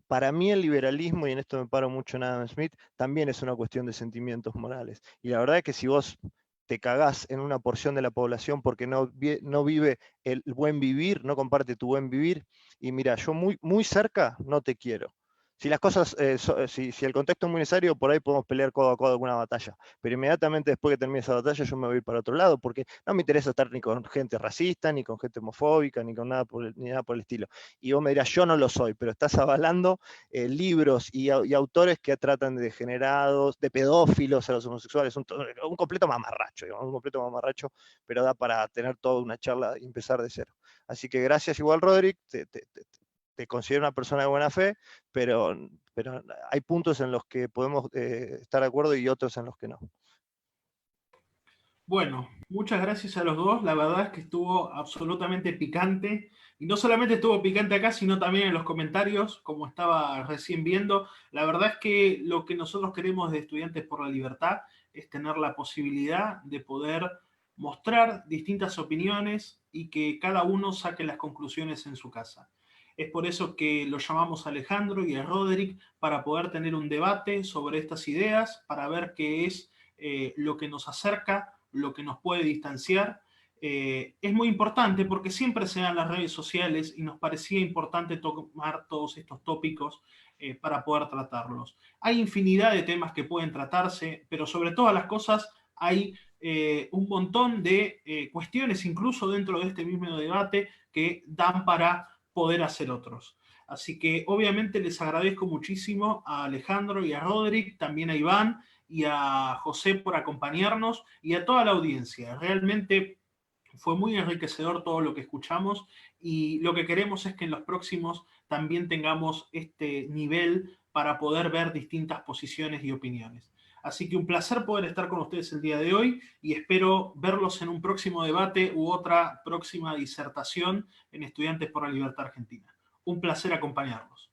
para mí el liberalismo, y en esto me paro mucho en Adam Smith, también es una cuestión de sentimientos morales. Y la verdad es que si vos te cagás en una porción de la población porque no vive el buen vivir, no comparte tu buen vivir, y mira, yo muy cerca no te quiero. Si las cosas, si el contexto es muy necesario, por ahí podemos pelear codo a codo alguna batalla. Pero inmediatamente después que termine esa batalla, yo me voy para otro lado, porque no me interesa estar ni con gente racista, ni con gente homofóbica, ni con nada ni nada por el estilo. Y vos me dirás, yo no lo soy, pero estás avalando libros y autores que tratan de degenerados, de pedófilos a los homosexuales, un completo mamarracho, digamos, un completo mamarracho, pero da para tener toda una charla y empezar de cero. Así que gracias igual, Roderick, te considero una persona de buena fe, pero hay puntos en los que podemos estar de acuerdo y otros en los que no. Bueno, muchas gracias a los dos. La verdad es que estuvo absolutamente picante. Y no solamente estuvo picante acá, sino también en los comentarios, como estaba recién viendo. La verdad es que lo que nosotros queremos de Estudiantes por la Libertad es tener la posibilidad de poder mostrar distintas opiniones y que cada uno saque las conclusiones en su casa. Es por eso que lo llamamos a Alejandro y a Roderick para poder tener un debate sobre estas ideas, para ver qué es lo que nos acerca, lo que nos puede distanciar. Es muy importante porque siempre se dan las redes sociales y nos parecía importante tomar todos estos tópicos para poder tratarlos. Hay infinidad de temas que pueden tratarse, pero sobre todas las cosas hay un montón de cuestiones, incluso dentro de este mismo debate, que dan para poder hacer otros. Así que obviamente les agradezco muchísimo a Alejandro y a Roderick, también a Iván y a José por acompañarnos y a toda la audiencia. Realmente fue muy enriquecedor todo lo que escuchamos y lo que queremos es que en los próximos también tengamos este nivel para poder ver distintas posiciones y opiniones. Así que un placer poder estar con ustedes el día de hoy y espero verlos en un próximo debate u otra próxima disertación en Estudiantes por la Libertad Argentina. Un placer acompañarlos.